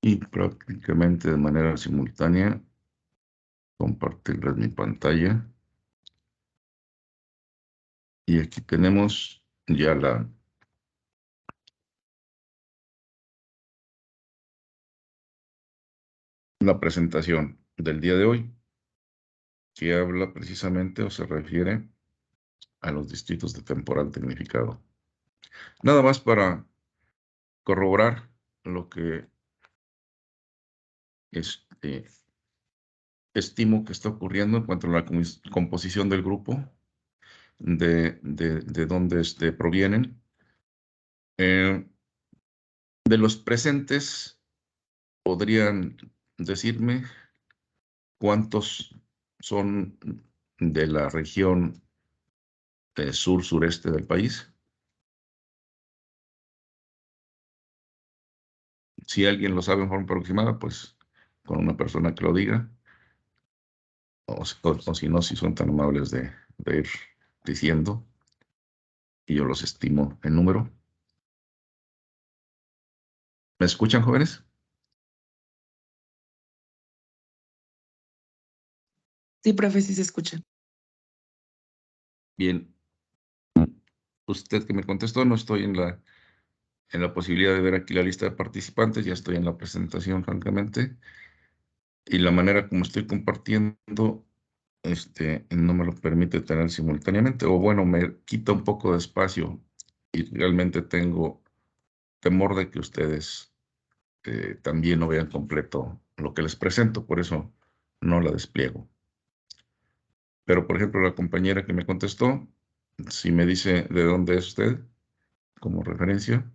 y prácticamente de manera simultánea compartirles mi pantalla. Y aquí tenemos ya la presentación del día de hoy, que habla precisamente o se refiere a los distritos de temporal tecnificado. Nada más para corroborar lo que estimo que está ocurriendo en cuanto a la composición del grupo, de dónde provienen. De los presentes, ¿podrían decirme cuántos son de la región sur-sureste del país? Si alguien lo sabe en forma aproximada, pues con una persona que lo diga, o si no, si son tan amables de ir diciendo, y yo los estimo en número. ¿Me escuchan, jóvenes? Sí, profe, sí se escucha. Bien. Usted que me contestó, no estoy en la posibilidad de ver aquí la lista de participantes, ya estoy en la presentación, francamente, y la manera como estoy compartiendo, no me lo permite tener simultáneamente, o bueno, me quita un poco de espacio, y realmente tengo temor de que ustedes también no vean completo lo que les presento, por eso no la despliego. Pero, por ejemplo, la compañera que me contestó, si me dice de dónde es usted, como referencia.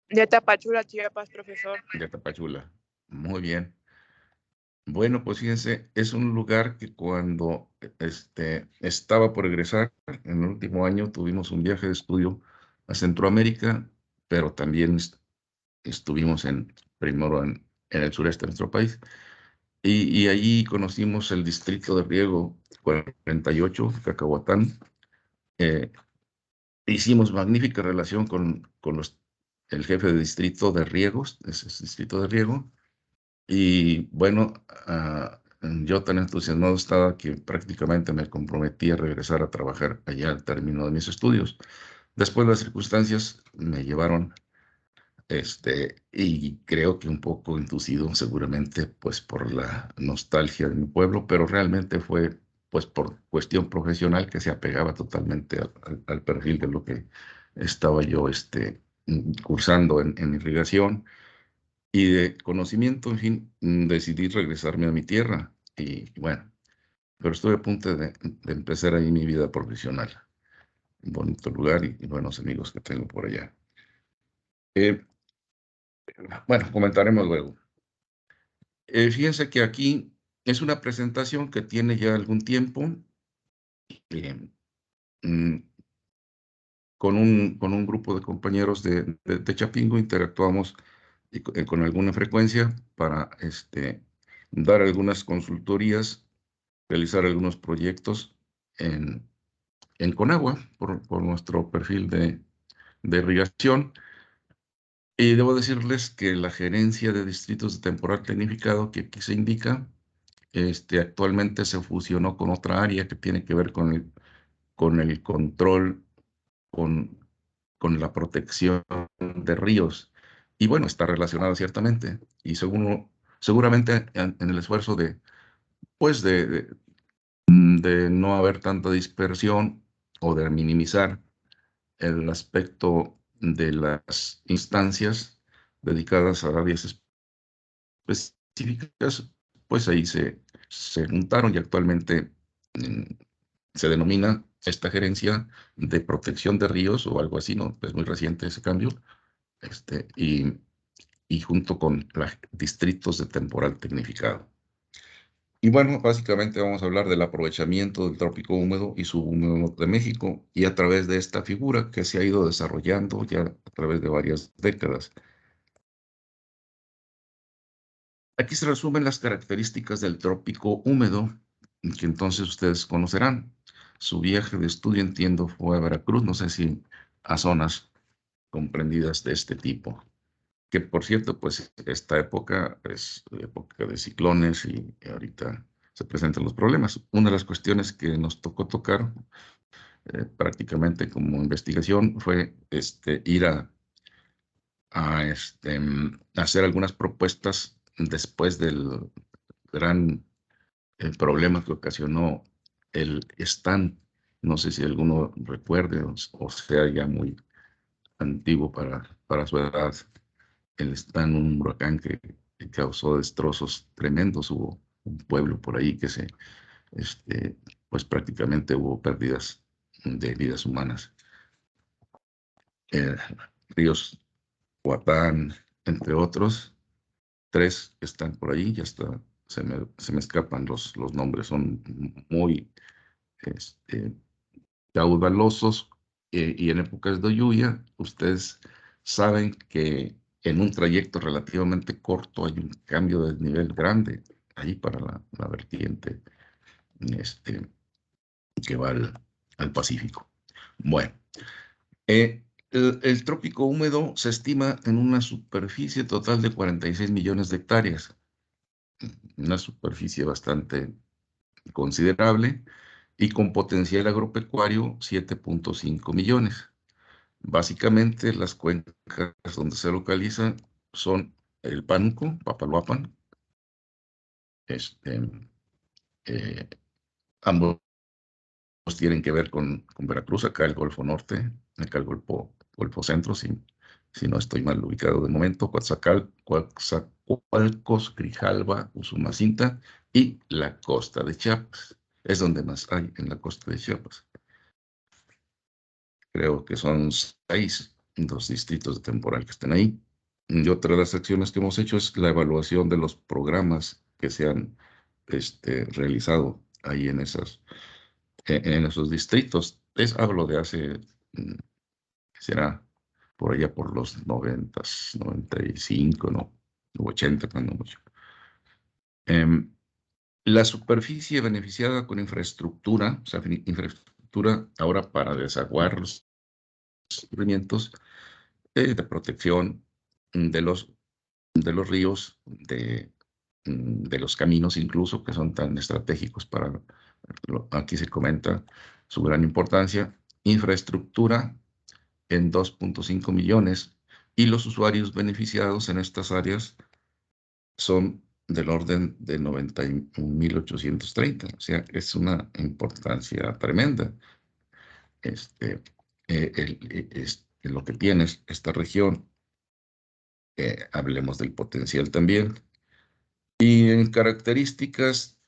De Tapachula, Chiapas, profesor. De Tapachula. Muy bien. Bueno, pues fíjense, es un lugar que cuando estaba por egresar, en el último año tuvimos un viaje de estudio a Centroamérica, pero también estuvimos primero en el sureste de nuestro país, y allí conocimos el distrito de riego 48, Cacahuatán. Hicimos magnífica relación con el jefe de distrito de riegos, ese es distrito de riego. Y bueno, yo tan entusiasmado estaba que prácticamente me comprometí a regresar a trabajar allá al término de mis estudios. Después las circunstancias me llevaron, y creo que un poco inducido seguramente pues por la nostalgia de mi pueblo, pero realmente fue pues por cuestión profesional que se apegaba totalmente al perfil de lo que estaba yo cursando en irrigación. Y de conocimiento, en fin, decidí regresarme a mi tierra. Y bueno, pero estuve a punto de empezar ahí mi vida profesional. Un bonito lugar y buenos amigos que tengo por allá. Bueno, comentaremos luego. Fíjense que aquí es una presentación que tiene ya algún tiempo. eh, mm, con un grupo de compañeros de Chapingo interactuamos con alguna frecuencia para dar algunas consultorías, realizar algunos proyectos en Conagua por nuestro perfil de irrigación. Y debo decirles que la gerencia de distritos de temporal tecnificado que aquí se indica, actualmente se fusionó con otra área que tiene que ver con el control, con, con la protección de ríos. Y bueno, está relacionado ciertamente. Y seguramente en el esfuerzo pues de no haber tanta dispersión o de minimizar el aspecto de las instancias dedicadas a áreas específicas, pues ahí se juntaron y actualmente mm, se denomina esta gerencia de protección de ríos o algo así, ¿no? Es muy reciente ese cambio, y junto con los distritos de temporal tecnificado. Y bueno, básicamente vamos a hablar del aprovechamiento del trópico húmedo y subhúmedo norte de México, y a través de esta figura que se ha ido desarrollando ya a través de varias décadas. Aquí se resumen las características del trópico húmedo, que entonces ustedes conocerán. Su viaje de estudio, entiendo, fue a Veracruz, no sé si a zonas comprendidas de este tipo. que por cierto, pues esta época es época de ciclones y ahorita se presentan los problemas. Una de las cuestiones que nos tocó tocar prácticamente como investigación fue ir a hacer algunas propuestas después del gran problema que ocasionó el stand. No sé si alguno recuerde o sea ya muy antiguo para su edad. El stand, un huracán que causó destrozos tremendos. Hubo un pueblo por ahí que pues prácticamente hubo pérdidas de vidas humanas. Eh, Ríos Huapán, entre otros, 3 están por ahí, ya está, se me escapan los nombres, son muy caudalosos y en épocas de lluvia, ustedes saben que en un trayecto relativamente corto hay un cambio de nivel grande ahí para la vertiente que va al Pacífico. Bueno, el trópico húmedo se estima en una superficie total de 46 millones de hectáreas, una superficie bastante considerable y con potencial agropecuario 7.5 millones. Básicamente las cuencas donde se localiza son el Pánuco, Papaloapan, eh, ambos tienen que ver con Veracruz, acá el Golfo Norte, acá el Golfo Centro, si no estoy mal ubicado de momento, Coatzacoalcos, Grijalva, Usumacinta y la costa de Chiapas. Es donde más hay en la costa de Chiapas. Creo que son 6 los distritos de temporal que están ahí. Y otra de las acciones que hemos hecho es la evaluación de los programas que se han realizado ahí en esos distritos. Hablo de hace, será por allá por los 90, 95, ¿no? 80, cuando mucho. La superficie beneficiada con infraestructura, o sea, infraestructura ahora para desaguar los escurrimientos de protección de los ríos, de los caminos incluso, que son tan estratégicos aquí se comenta su gran importancia, infraestructura en 2.5 millones y los usuarios beneficiados en estas áreas son del orden de 91.830, o sea, es una importancia tremenda. Lo que tiene esta región, hablemos del potencial también, y en características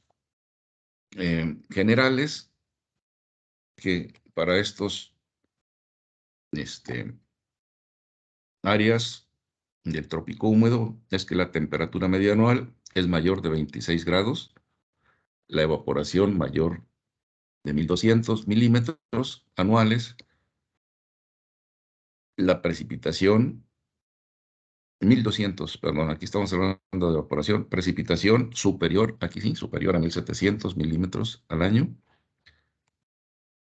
generales, que para estos áreas del trópico húmedo es que la temperatura media anual es mayor de 26 grados, la evaporación mayor de 1.200 milímetros anuales, la precipitación 1.200, perdón, aquí estamos hablando de evaporación, precipitación superior, aquí sí, superior a 1.700 milímetros al año.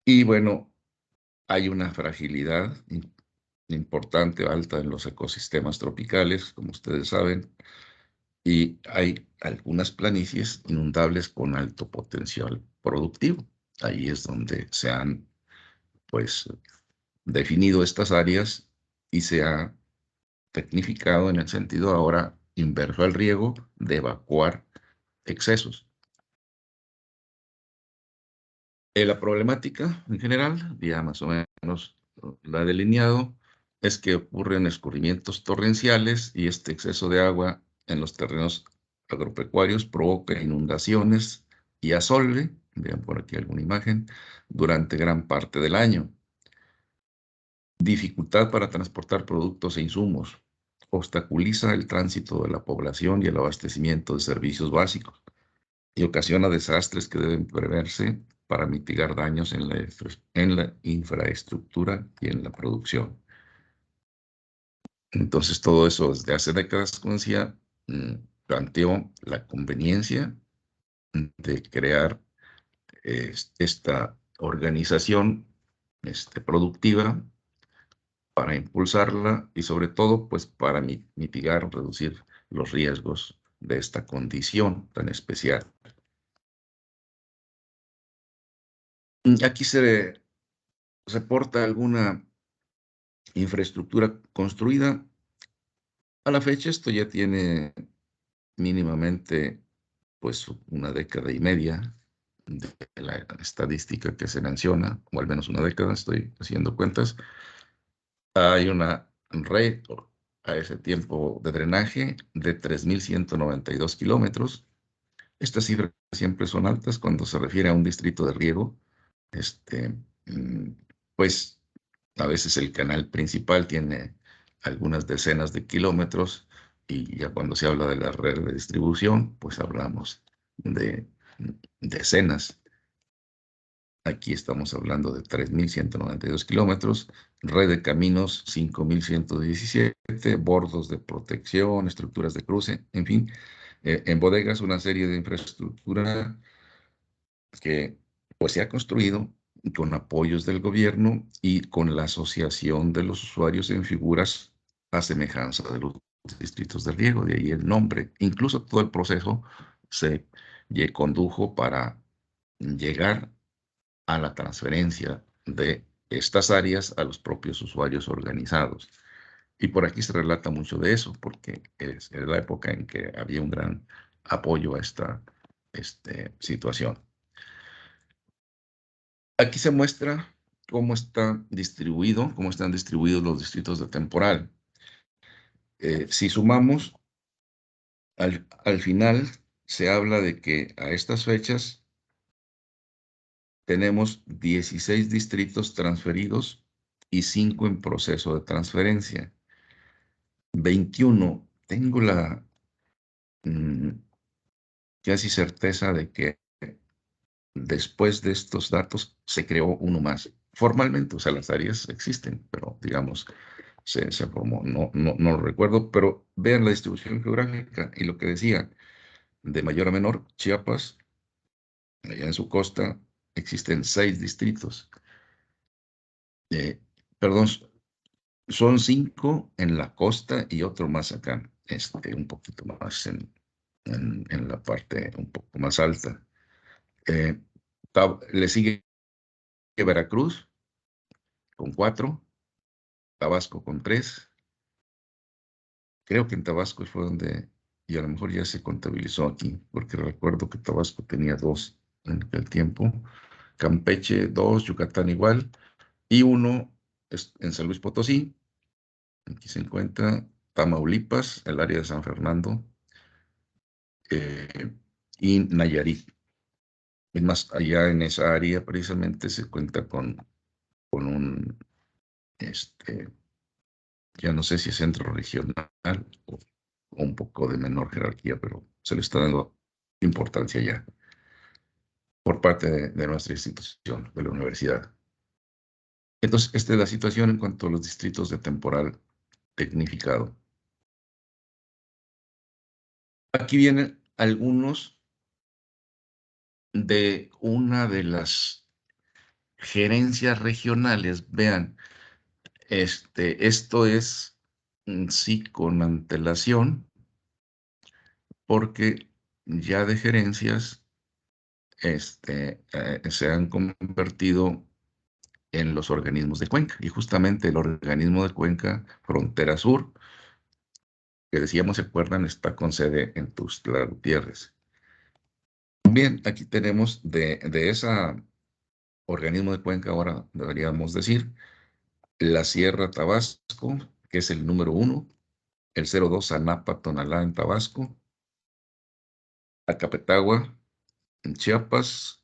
Y bueno, hay una fragilidad importante, alta en los ecosistemas tropicales, como ustedes saben, y hay algunas planicies inundables con alto potencial productivo. Ahí es donde se han, pues, definido estas áreas y se ha tecnificado en el sentido ahora inverso al riego de evacuar excesos. La problemática en general, ya más o menos la he delineado, es que ocurren escurrimientos torrenciales y este exceso de agua en los terrenos agropecuarios provoca inundaciones y asolve, vean por aquí alguna imagen, durante gran parte del año. Dificultad para transportar productos e insumos. Obstaculiza el tránsito de la población y el abastecimiento de servicios básicos y ocasiona desastres que deben preverse para mitigar daños en la infraestructura y en la producción. Entonces, todo eso desde hace décadas, como decía, planteó la conveniencia de crear esta organización productiva para impulsarla y sobre todo, pues para mitigar o reducir los riesgos de esta condición tan especial. Aquí se reporta alguna infraestructura construida. A la fecha esto ya tiene mínimamente pues una década y media de la estadística que se menciona, o al menos una década, estoy haciendo cuentas. Hay una red a ese tiempo de drenaje de 3.192 kilómetros. Estas cifras siempre son altas cuando se refiere a un distrito de riego. Este, mm, pues a veces el canal principal tiene algunas decenas de kilómetros y ya cuando se habla de la red de distribución, pues hablamos de decenas. Aquí estamos hablando de 3.192 kilómetros, red de caminos 5.117, bordos de protección, estructuras de cruce, en fin, en bodegas una serie de infraestructura que pues se ha construido con apoyos del gobierno y con la asociación de los usuarios en figuras a semejanza de los distritos de riego, de ahí el nombre. Incluso todo el proceso se condujo para llegar a la transferencia de estas áreas a los propios usuarios organizados. Y por aquí se relata mucho de eso, porque es la época en que había un gran apoyo a esta situación. Aquí se muestra cómo están distribuidos los distritos de temporal. Si sumamos, al final se habla de que a estas fechas tenemos 16 distritos transferidos y 5 en proceso de transferencia. 21, tengo la casi certeza de que después de estos datos se creó uno más. Formalmente, o sea, las áreas existen, pero digamos, se formó, no lo recuerdo, pero vean la distribución geográfica y lo que decía, de mayor a menor, Chiapas, allá en su costa, existen 6 distritos. Perdón, son 5 en la costa y otro más acá, un poquito más en la parte un poco más alta. Le sigue Veracruz con 4, Tabasco con 3. Creo que en Tabasco fue donde, y a lo mejor ya se contabilizó aquí, porque recuerdo que Tabasco tenía 2 en aquel tiempo. Campeche 2, Yucatán igual, y 1 en San Luis Potosí. Aquí se encuentra Tamaulipas, el área de San Fernando, y Nayarit. Es más, allá en esa área precisamente se cuenta con un, ya no sé si es centro regional o un poco de menor jerarquía, pero se le está dando importancia ya por parte de nuestra institución, de la universidad. Entonces, esta es la situación en cuanto a los distritos de temporal tecnificado. Aquí vienen algunos de una de las gerencias regionales. Vean, esto es sí con antelación, porque ya de gerencias se han convertido en los organismos de Cuenca. Y justamente el organismo de Cuenca, Frontera Sur, que decíamos, ¿se acuerdan? Está con sede en Tuxtla Gutiérrez. Bien, aquí tenemos de ese organismo de Cuenca, ahora deberíamos decir, la Sierra Tabasco, que es el número 1, el 02 Anapa, Tonalá en Tabasco, Acapetagua en Chiapas,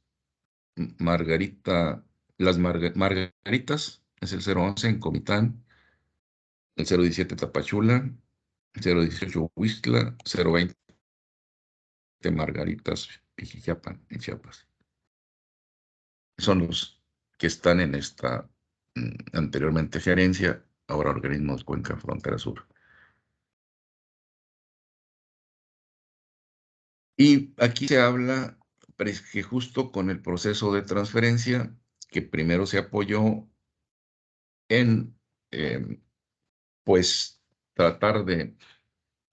las Margaritas es el 011 en Comitán, el 017 Tapachula, 018 Huixtla, 020 Margaritas, Pijijiapan, en Chiapas. Son los que están en esta anteriormente gerencia, ahora organismos Cuenca Frontera Sur. Y aquí se habla que justo con el proceso de transferencia, que primero se apoyó en pues tratar de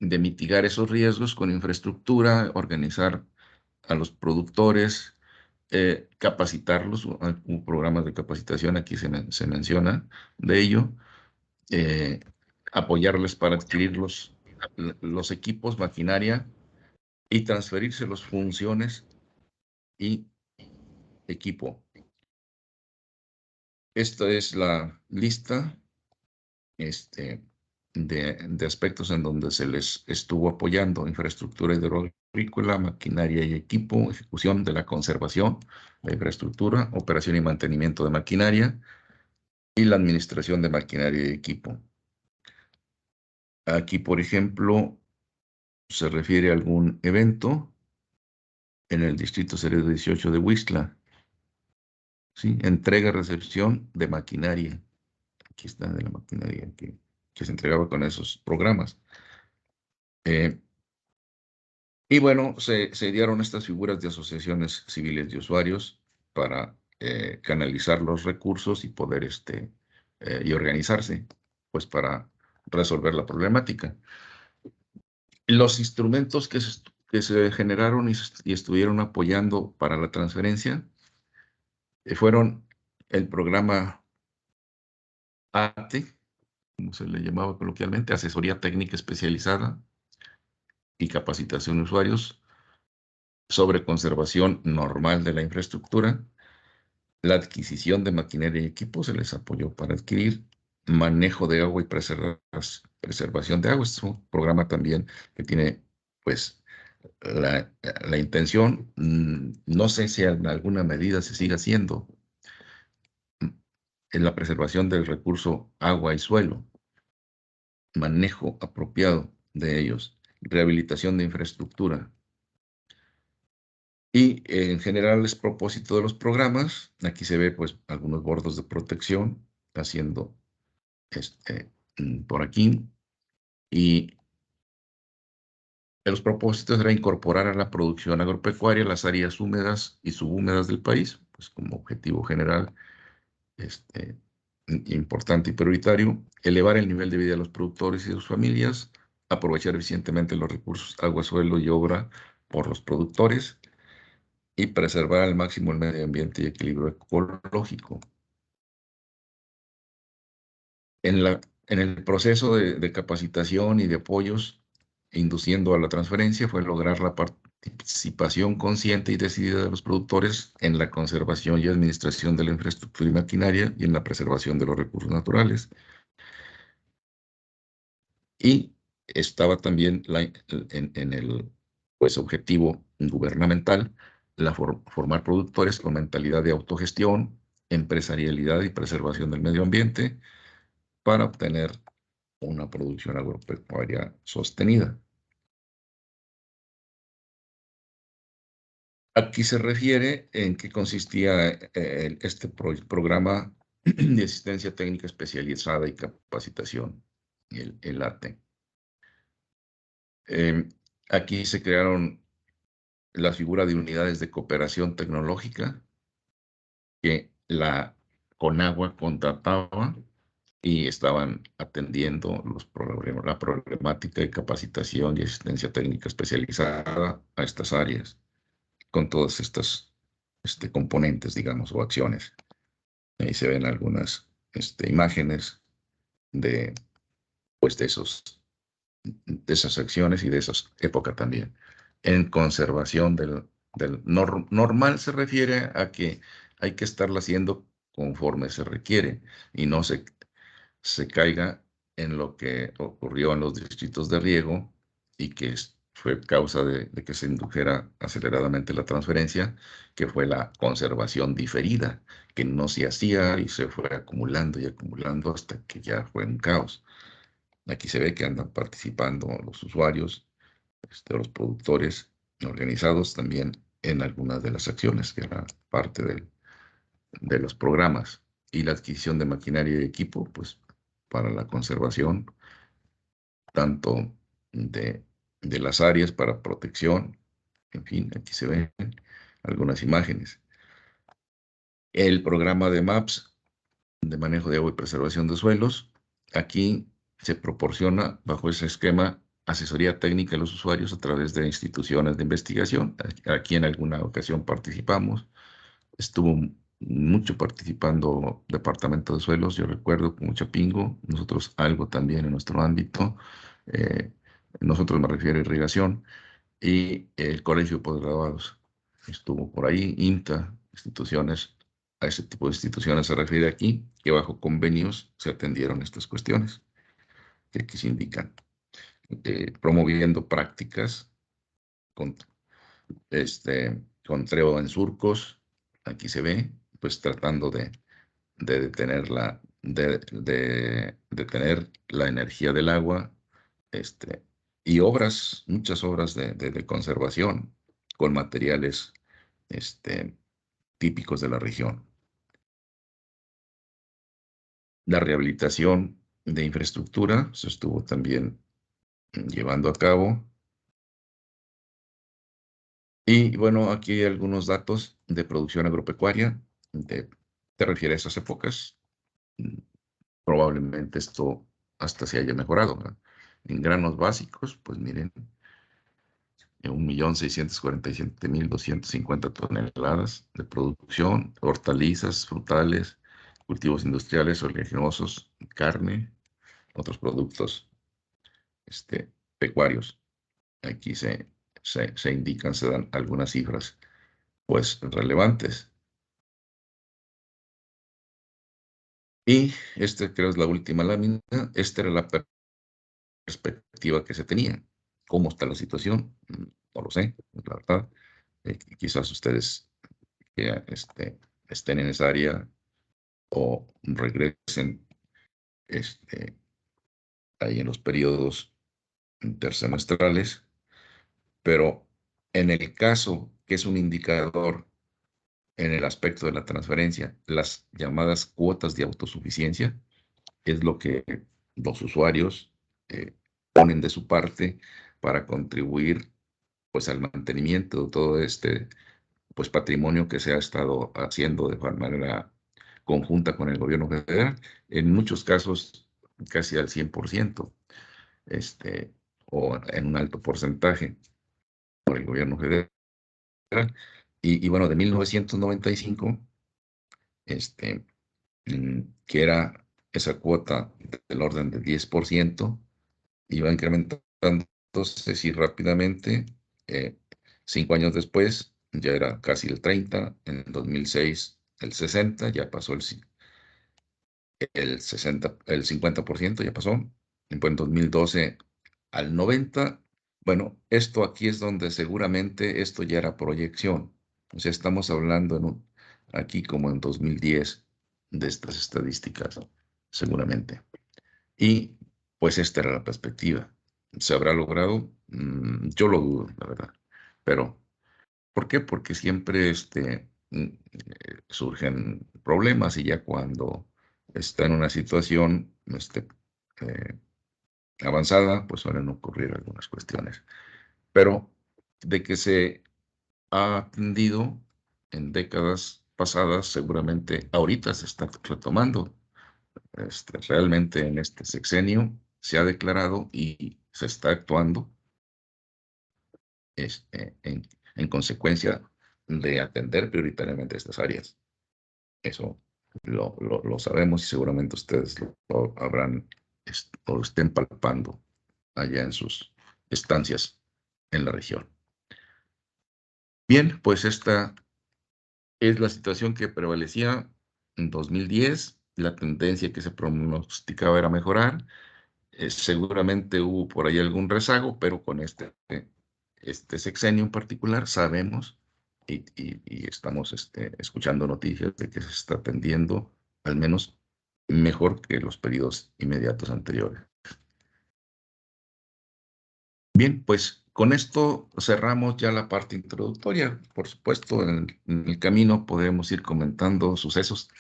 mitigar esos riesgos con infraestructura, organizar a los productores, capacitarlos, programas de capacitación, aquí se menciona de ello, apoyarles para adquirir los equipos, maquinaria y transferirse las funciones y equipo. Esta es la lista de aspectos en donde se les estuvo apoyando: infraestructura hidroagrícola, maquinaria y equipo, ejecución de la conservación, la infraestructura, operación y mantenimiento de maquinaria y la administración de maquinaria y equipo. Aquí, por ejemplo, se refiere a algún evento en el Distrito 018 de Huixtla, ¿sí? Entrega, recepción de maquinaria. Aquí está de la maquinaria que se entregaba con esos programas. Y bueno, se dieron estas figuras de asociaciones civiles de usuarios para canalizar los recursos y poder y organizarse, pues para resolver la problemática. Los instrumentos que se generaron y estuvieron apoyando para la transferencia fueron el programa ATE, como se le llamaba coloquialmente, Asesoría Técnica Especializada y Capacitación de Usuarios sobre conservación normal de la infraestructura, la adquisición de maquinaria y equipo, se les apoyó para adquirir, manejo de agua y preservación de agua. Este es un programa también que tiene, pues, la intención, no sé si en alguna medida se sigue haciendo, en la preservación del recurso agua y suelo, manejo apropiado de ellos, rehabilitación de infraestructura. Y en general el propósito de los programas, aquí se ve pues algunos bordos de protección haciendo por aquí, y los propósitos era incorporar a la producción agropecuaria las áreas húmedas y subhúmedas del país, pues como objetivo general importante y prioritario, elevar el nivel de vida de los productores y de sus familias, aprovechar eficientemente los recursos agua, suelo y obra por los productores y preservar al máximo el medio ambiente y equilibrio ecológico. En el proceso de capacitación y de apoyos, induciendo a la transferencia, fue lograr la participación consciente y decidida de los productores en la conservación y administración de la infraestructura y maquinaria y en la preservación de los recursos naturales. Y estaba también en el pues, objetivo gubernamental formar productores con mentalidad de autogestión, empresarialidad y preservación del medio ambiente para obtener una producción agropecuaria sostenida. Aquí se refiere en qué consistía este programa de asistencia técnica especializada y capacitación, el ATE. Aquí se crearon la figura de unidades de cooperación tecnológica que la CONAGUA contrataba y estaban atendiendo la problemática de capacitación y asistencia técnica especializada a estas áreas, con todas estas componentes, digamos, o acciones. Ahí se ven algunas imágenes de, pues, de esas acciones y de esa época también. En conservación normal se refiere a que hay que estarla haciendo conforme se requiere y no se caiga en lo que ocurrió en los distritos de riego y que fue causa de que se indujera aceleradamente la transferencia, que fue la conservación diferida, que no se hacía y se fue acumulando y acumulando hasta que ya fue un caos. Aquí se ve que andan participando los usuarios, los productores organizados también en algunas de las acciones, que era parte de los programas, y la adquisición de maquinaria y equipo, pues para la conservación, tanto de las áreas para protección, en fin, aquí se ven algunas imágenes. El programa de MAPS, de manejo de agua y preservación de suelos, aquí se proporciona bajo ese esquema asesoría técnica a los usuarios a través de instituciones de investigación. Aquí en alguna ocasión participamos. Estuvo mucho participando Departamento de Suelos, yo recuerdo, como Chapingo, nosotros algo también en nuestro ámbito, eh, nosotros me refiero a irrigación, y el Colegio de Posgraduados estuvo por ahí, INTA, instituciones, a ese tipo de instituciones se refiere aquí, que bajo convenios se atendieron estas cuestiones que aquí se indican, promoviendo prácticas con, con treo en surcos, aquí se ve, pues tratando de detener de detener la energía del agua, y obras, muchas obras de conservación con materiales típicos de la región. La rehabilitación de infraestructura se estuvo también llevando a cabo. Y bueno, aquí hay algunos datos de producción agropecuaria. ¿Te refieres a esas épocas? Probablemente esto hasta se haya mejorado, ¿verdad? En granos básicos, pues miren, 1.647.250 toneladas de producción, hortalizas, frutales, cultivos industriales, oleaginosos, carne, otros productos pecuarios. Aquí se indican, se dan algunas cifras, pues, relevantes. Y creo es la última lámina. Esta era la perspectiva que se tenía. ¿Cómo está la situación? No lo sé, la verdad. Quizás ustedes que estén en esa área o regresen ahí en los periodos intersemestrales, pero en el caso que es un indicador en el aspecto de la transferencia, las llamadas cuotas de autosuficiencia, es lo que los usuarios ponen de su parte para contribuir pues al mantenimiento de todo pues patrimonio que se ha estado haciendo de manera conjunta con el gobierno federal, en muchos casos casi al 100%, o en un alto porcentaje por el gobierno federal. Y bueno, de 1995, que era esa cuota del orden del 10%, iba incrementándose así rápidamente. 5 años después ya era casi el 30%, en 2006 el 60%, ya pasó el 50%, ya pasó. En 2012 al 90%. Bueno, esto aquí es donde seguramente esto ya era proyección. O sea, estamos hablando aquí como en 2010 de estas estadísticas, seguramente. Y pues esta era la perspectiva. ¿Se habrá logrado? Yo lo dudo, la verdad. Pero, ¿por qué? Porque siempre surgen problemas y ya cuando está en una situación eh, avanzada, pues suelen ocurrir algunas cuestiones. Pero de que se ha atendido en décadas pasadas, seguramente ahorita se está retomando. Realmente en este sexenio se ha declarado y se está actuando en consecuencia de atender prioritariamente estas áreas. Eso lo sabemos y seguramente ustedes lo habrán o lo estén palpando allá en sus estancias en la región. Bien, pues esta es la situación que prevalecía en 2010. La tendencia que se pronosticaba era mejorar. Seguramente hubo por ahí algún rezago, pero con este sexenio en particular sabemos y estamos escuchando noticias de que se está atendiendo al menos mejor que los periodos inmediatos anteriores. Bien, pues con esto cerramos ya la parte introductoria. Por supuesto, en el camino podemos ir comentando sucesos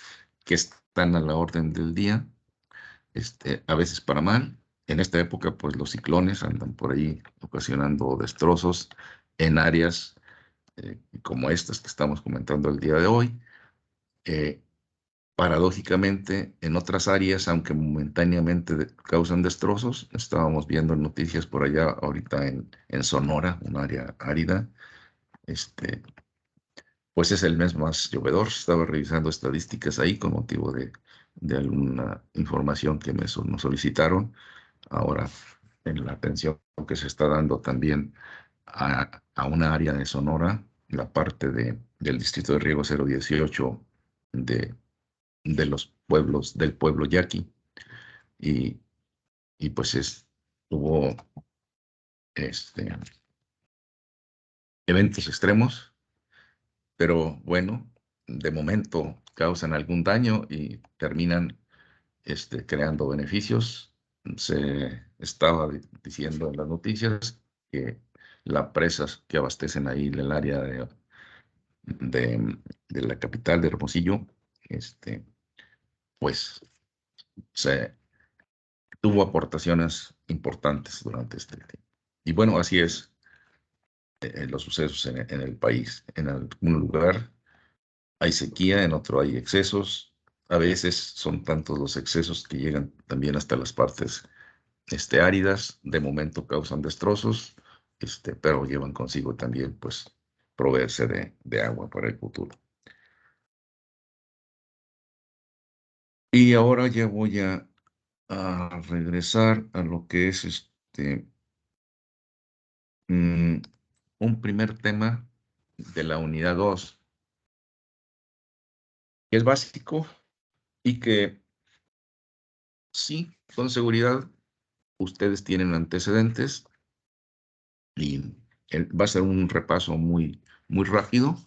que están a la orden del día, a veces para mal. En esta época, pues los ciclones andan por ahí ocasionando destrozos en áreas como estas que estamos comentando el día de hoy. paradójicamente, en otras áreas, aunque momentáneamente causan destrozos, estábamos viendo noticias por allá ahorita en Sonora, un área árida, pues es el mes más llovedor. Estaba revisando estadísticas ahí con motivo de alguna información que nos solicitaron. Ahora, en la atención que se está dando también a una área de Sonora, la parte del distrito de riego 018 de los pueblos, del pueblo Yaqui, y, y pues hubo eventos extremos, pero bueno, de momento causan algún daño y terminan creando beneficios. Se estaba diciendo en las noticias que las presas que abastecen ahí el área de la capital de Hermosillo, pues se tuvo aportaciones importantes durante este tiempo. Y bueno, así es los sucesos en el país. En algún lugar hay sequía, en otro hay excesos. A veces son tantos los excesos que llegan también hasta las partes áridas. De momento causan destrozos, pero llevan consigo también, pues, proveerse de agua para el futuro. Y ahora ya voy a regresar a lo que es un primer tema de la unidad 2, que es básico y que sí, con seguridad, ustedes tienen antecedentes y va a ser un repaso muy, muy rápido,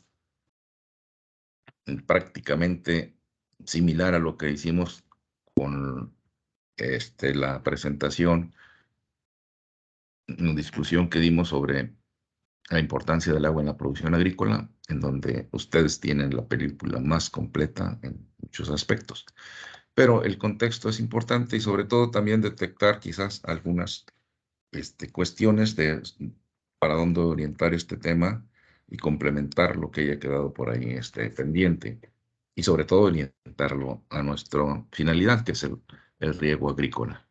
prácticamente similar a lo que hicimos con la presentación, una discusión que dimos sobre la importancia del agua en la producción agrícola, en donde ustedes tienen la película más completa en muchos aspectos. Pero el contexto es importante y sobre todo también detectar quizás algunas cuestiones para dónde orientar este tema y complementar lo que haya quedado por ahí pendiente y sobre todo orientarlo a nuestra finalidad, que es el riego agrícola.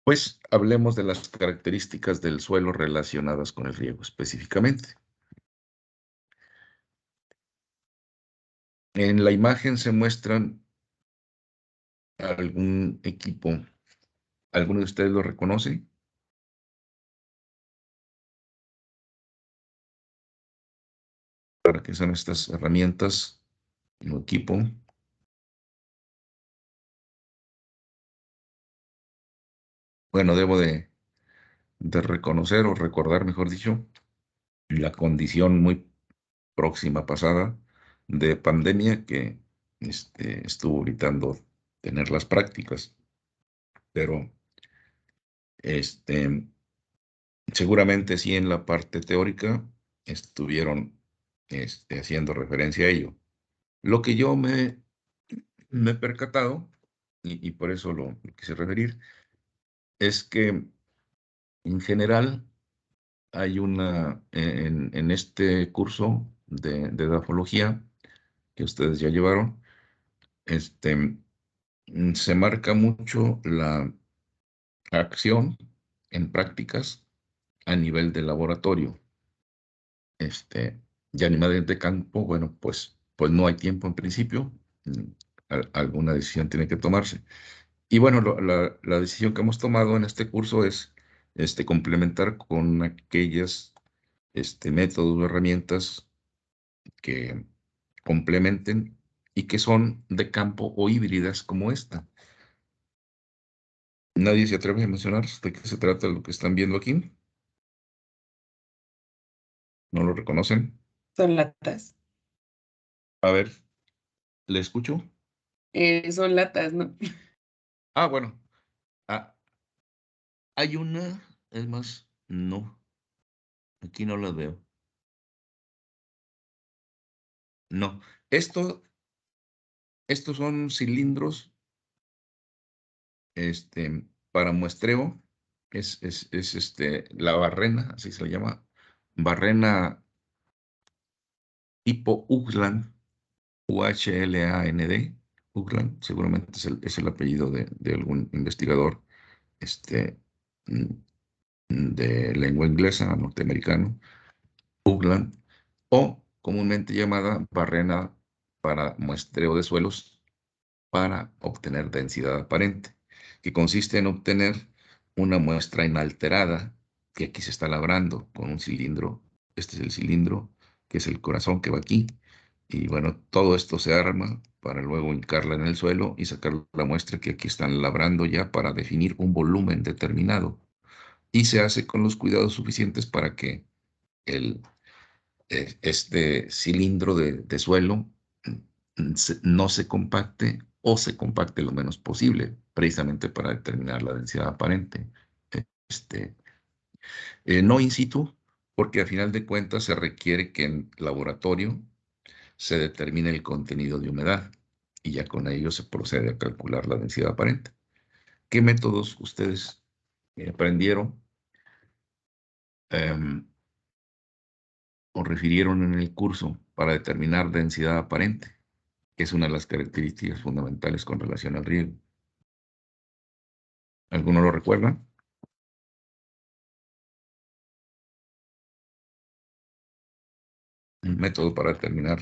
Pues hablemos de las características del suelo relacionadas con el riego específicamente. En la imagen se muestran algún equipo. ¿Alguno de ustedes lo reconoce? ¿Para qué son estas herramientas o equipo? Bueno, debo de reconocer o recordar, mejor dicho, la condición muy próxima pasada de pandemia que estuvo evitando tener las prácticas, pero seguramente sí en la parte teórica estuvieron haciendo referencia a ello. Lo que yo me he percatado, y por eso lo quise referir, es que en general hay en este curso de edafología que ustedes ya llevaron, se marca mucho la acción en prácticas a nivel de laboratorio. Y animales de campo, bueno, pues no hay tiempo en principio, alguna decisión tiene que tomarse. Y bueno, la decisión que hemos tomado en este curso es complementar con aquellas métodos o herramientas que complementen y que son de campo o híbridas como esta. ¿Nadie se atreve a mencionar de qué se trata lo que están viendo aquí? ¿No lo reconocen? Son latas. A ver, ¿le escucho? Son latas, ¿no? Bueno. Ah, hay una, es más, no, aquí no la veo. No, estos son cilindros, para muestreo. Es la barrena, así se le llama, barrena tipo Uhland, UHLAND, Ugland, seguramente es el apellido de algún investigador mm, de lengua inglesa, norteamericano, Ugland, o comúnmente llamada barrena para muestreo de suelos para obtener densidad aparente, que consiste en obtener una muestra inalterada, que aquí se está labrando con un cilindro. Este es el cilindro, que es el corazón que va aquí. Y bueno, todo esto se arma para luego hincarla en el suelo y sacar la muestra que aquí están labrando ya para definir un volumen determinado. Y se hace con los cuidados suficientes para que el, este cilindro de suelo no se compacte o se compacte lo menos posible, precisamente para determinar la densidad aparente. Este, no in situ, porque a final de cuentas se requiere que en laboratorio se determine el contenido de humedad y ya con ello se procede a calcular la densidad aparente. ¿Qué métodos ustedes aprendieron o refirieron en el curso para determinar densidad aparente, que es una de las características fundamentales con relación al riego? ¿Alguno lo recuerda? Un método para determinar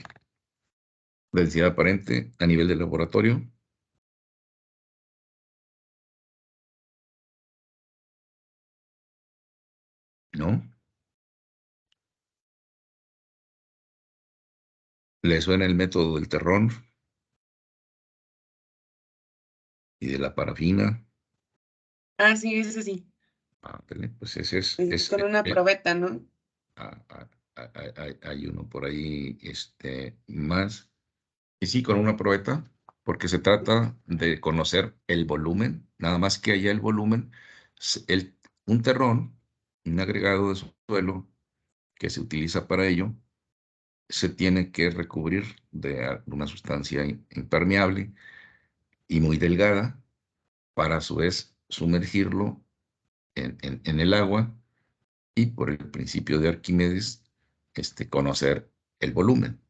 densidad aparente a nivel de laboratorio, ¿no? ¿Le suena el método del terrón y de la parafina? Ah, sí, eso sí. Pues ese Es con una probeta, ¿no? ah, ah, hay uno por ahí más. Y sí, con una probeta, porque se trata de conocer el volumen, nada más que allá el volumen, un terrón, un agregado de suelo que se utiliza para ello, se tiene que recubrir de una sustancia impermeable y muy delgada para a su vez sumergirlo en el agua y por el principio de Arquímedes conocer el volumen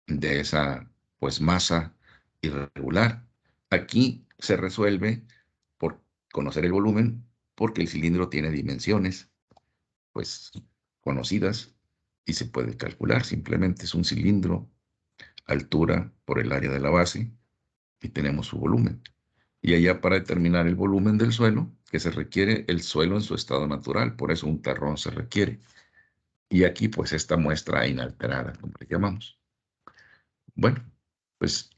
de esa pues masa irregular. Aquí se resuelve por conocer el volumen porque el cilindro tiene dimensiones pues conocidas y se puede calcular. Simplemente es un cilindro, altura por el área de la base y tenemos su volumen. Y allá para determinar el volumen del suelo, que se requiere el suelo en su estado natural, por eso un terrón se requiere. Y aquí pues esta muestra inalterada, como le llamamos. Bueno, pues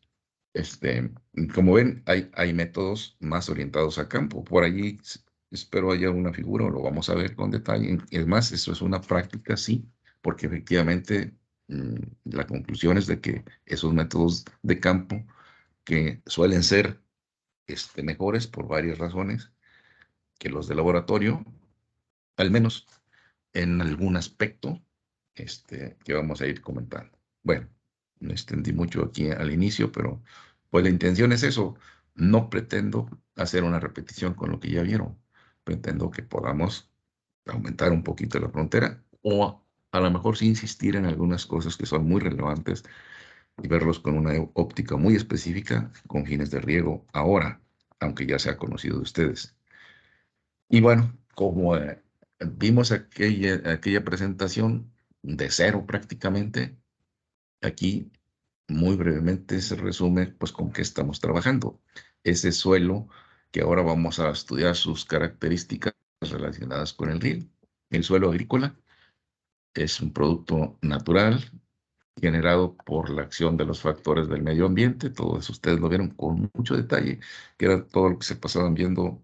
como ven, hay métodos más orientados a campo. Por allí espero haya una figura o lo vamos a ver con detalle. Es más, eso es una práctica, sí, porque efectivamente la conclusión es de que esos métodos de campo que suelen ser mejores por varias razones que los de laboratorio, al menos en algún aspecto que vamos a ir comentando. Bueno, me extendí mucho aquí al inicio, pero pues la intención es eso. No pretendo hacer una repetición con lo que ya vieron. Pretendo que podamos aumentar un poquito la frontera o a lo mejor sí insistir en algunas cosas que son muy relevantes y verlos con una óptica muy específica con fines de riego ahora, aunque ya sea conocido de ustedes. Y bueno, como vimos aquella presentación de cero prácticamente, aquí muy brevemente se resume pues con qué estamos trabajando. Ese suelo que ahora vamos a estudiar sus características relacionadas con el riego. El suelo agrícola es un producto natural generado por la acción de los factores del medio ambiente. Todo eso ustedes lo vieron con mucho detalle, que era todo lo que se pasaban viendo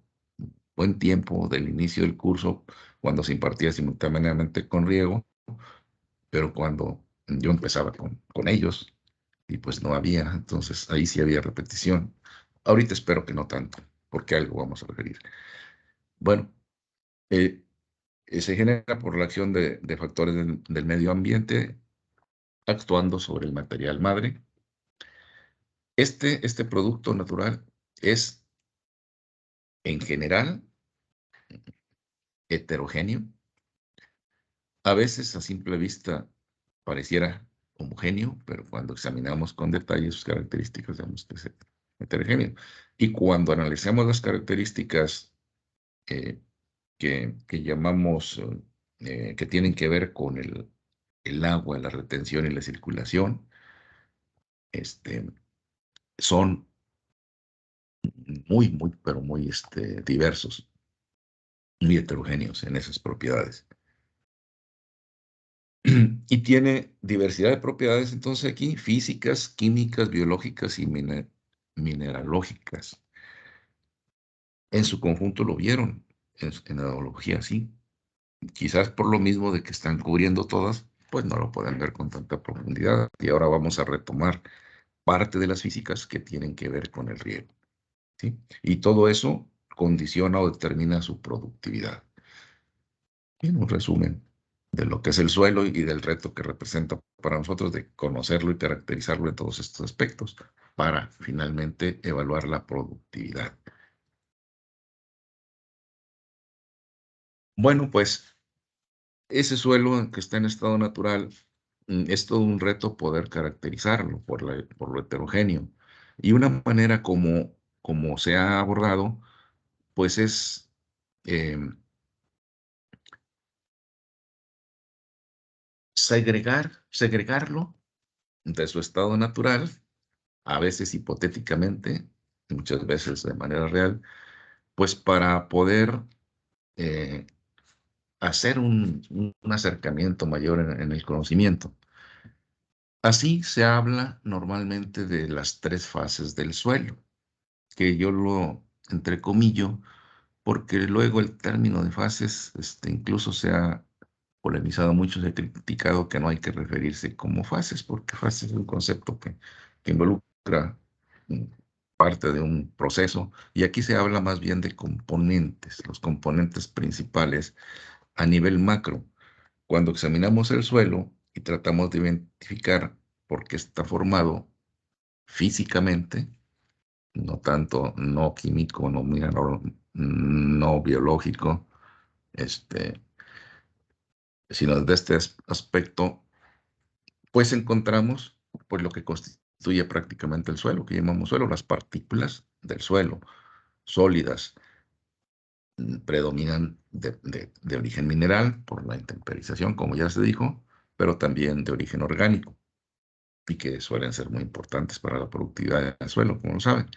buen tiempo del inicio del curso, cuando se impartía simultáneamente con riego, pero cuando yo empezaba con ellos, y pues no había, entonces ahí sí había repetición. Ahorita espero que no tanto, porque algo vamos a referir. Bueno, eh, se genera por la acción de factores del medio ambiente actuando sobre el material madre. Este producto natural es, en general, heterogéneo. A veces, a simple vista, pareciera homogéneo, pero cuando examinamos con detalle sus características vemos que es heterogéneo. Y cuando analizamos las características que llamamos, que tienen que ver con el agua, la retención y la circulación, son pero muy diversos, muy heterogéneos en esas propiedades. Y tiene diversidad de propiedades, entonces aquí, físicas, químicas, biológicas y mineralógicas. En su conjunto lo vieron, en la enología sí. Quizás por lo mismo de que están cubriendo todas, pues no lo pueden ver con tanta profundidad. Y ahora vamos a retomar parte de las físicas que tienen que ver con el riego, ¿sí? Y todo eso condiciona o determina su productividad. En un resumen de lo que es el suelo y del reto que representa para nosotros de conocerlo y caracterizarlo en todos estos aspectos para finalmente evaluar la productividad. Bueno, pues ese suelo que está en estado natural es todo un reto poder caracterizarlo por lo heterogéneo. Y una manera como se ha abordado, pues es segregarlo de su estado natural, a veces hipotéticamente, muchas veces de manera real, pues para poder eh, hacer un acercamiento mayor en el conocimiento. Así se habla normalmente de las 3 fases del suelo, que yo lo entrecomillo, porque luego el término de fases incluso se ha polemizado mucho, se ha criticado que no hay que referirse como fases, porque fases es un concepto que involucra mm, parte de un proceso, y aquí se habla más bien de componentes, los componentes principales a nivel macro. Cuando examinamos el suelo y tratamos de identificar por qué está formado físicamente, no tanto no químico, no biológico, este, sino desde este aspecto, pues encontramos pues lo que constituye prácticamente el suelo, que llamamos suelo, las partículas del suelo, sólidas, predominan de origen mineral por la intemperización, como ya se dijo, pero también de origen orgánico, y que suelen ser muy importantes para la productividad del suelo, como lo saben.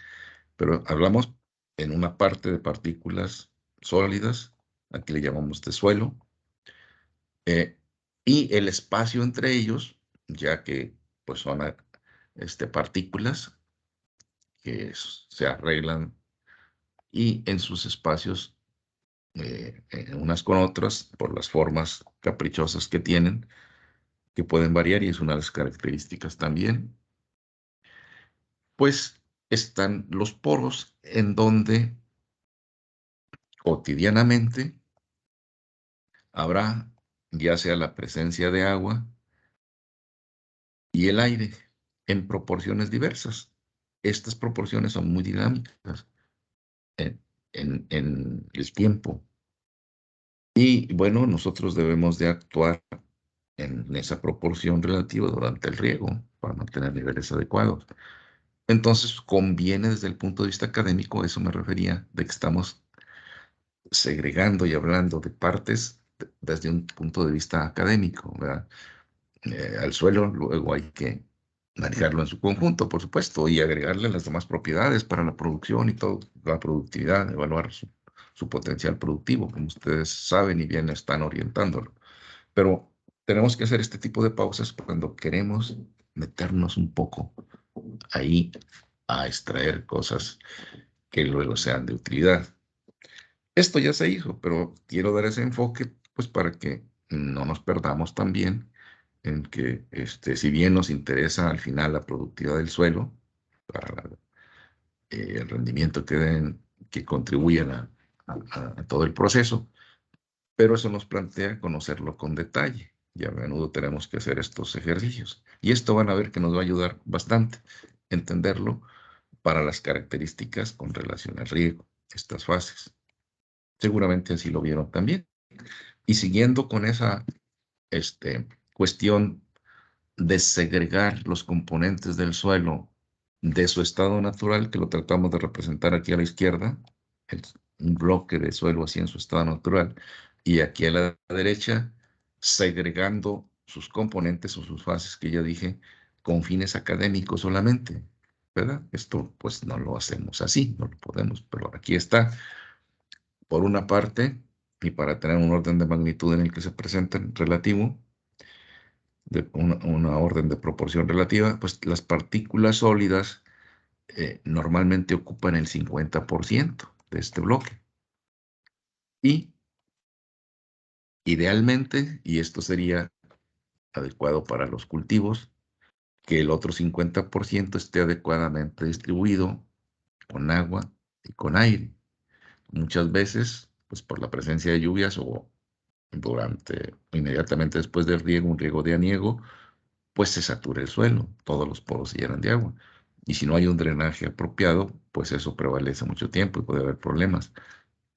Pero hablamos en una parte de partículas sólidas, aquí le llamamos de suelo, y el espacio entre ellos, ya que pues son partículas que se arreglan y en sus espacios unas con otras por las formas caprichosas que tienen, que pueden variar y es una de las características también, pues están los poros en donde cotidianamente habrá ya sea la presencia de agua y el aire en proporciones diversas. Estas proporciones son muy dinámicas en el tiempo. Y bueno, nosotros debemos de actuar en esa proporción relativa durante el riego para mantener niveles adecuados. Entonces, conviene desde el punto de vista académico, eso me refería, de que estamos segregando y hablando de partes desde un punto de vista académico, ¿verdad? Al suelo luego hay que manejarlo en su conjunto, por supuesto, y agregarle las demás propiedades para la producción y toda la productividad, evaluar su potencial productivo, como ustedes saben y bien están orientándolo. Pero tenemos que hacer este tipo de pausas cuando queremos meternos un poco ahí a extraer cosas que luego sean de utilidad. Esto ya se hizo, pero quiero dar ese enfoque pues para que no nos perdamos también en que si bien nos interesa al final la productividad del suelo, para el rendimiento que contribuyen a todo el proceso, pero eso nos plantea conocerlo con detalle y a menudo tenemos que hacer estos ejercicios. Y esto van a ver que nos va a ayudar bastante entenderlo para las características con relación al riego, estas fases. Seguramente así lo vieron también. Y siguiendo con esa cuestión desegregar los componentes del suelo de su estado natural, que lo tratamos de representar aquí a la izquierda, un bloque de suelo así en su estado natural, y aquí a la derecha, segregando sus componentes o sus fases que ya dije, con fines académicos solamente, ¿verdad? Esto pues no lo hacemos así, no lo podemos, pero aquí está, por una parte, y para tener un orden de magnitud en el que se presenten relativo, de una orden de proporción relativa, pues las partículas sólidas normalmente ocupan el 50% de este bloque. Y idealmente, y esto sería adecuado para los cultivos, que el otro 50% esté adecuadamente distribuido con agua y con aire. Muchas veces, pues por la presencia de lluvias o inmediatamente después del riego, un riego de aniego, pues se satura el suelo, todos los poros se llenan de agua. Y si no hay un drenaje apropiado, pues eso prevalece mucho tiempo y puede haber problemas,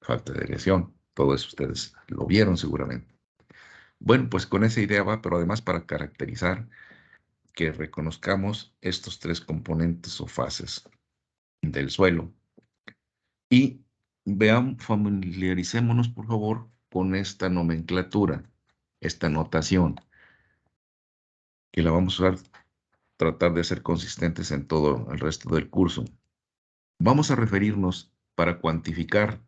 falta de aireación. Todo eso ustedes lo vieron seguramente. Bueno, pues con esa idea va, pero además para caracterizar que reconozcamos estos tres componentes o fases del suelo. Y familiaricémonos, por favor, con esta nomenclatura, esta notación, que la vamos a usar, tratar de ser consistentes en todo el resto del curso. Vamos a referirnos para cuantificar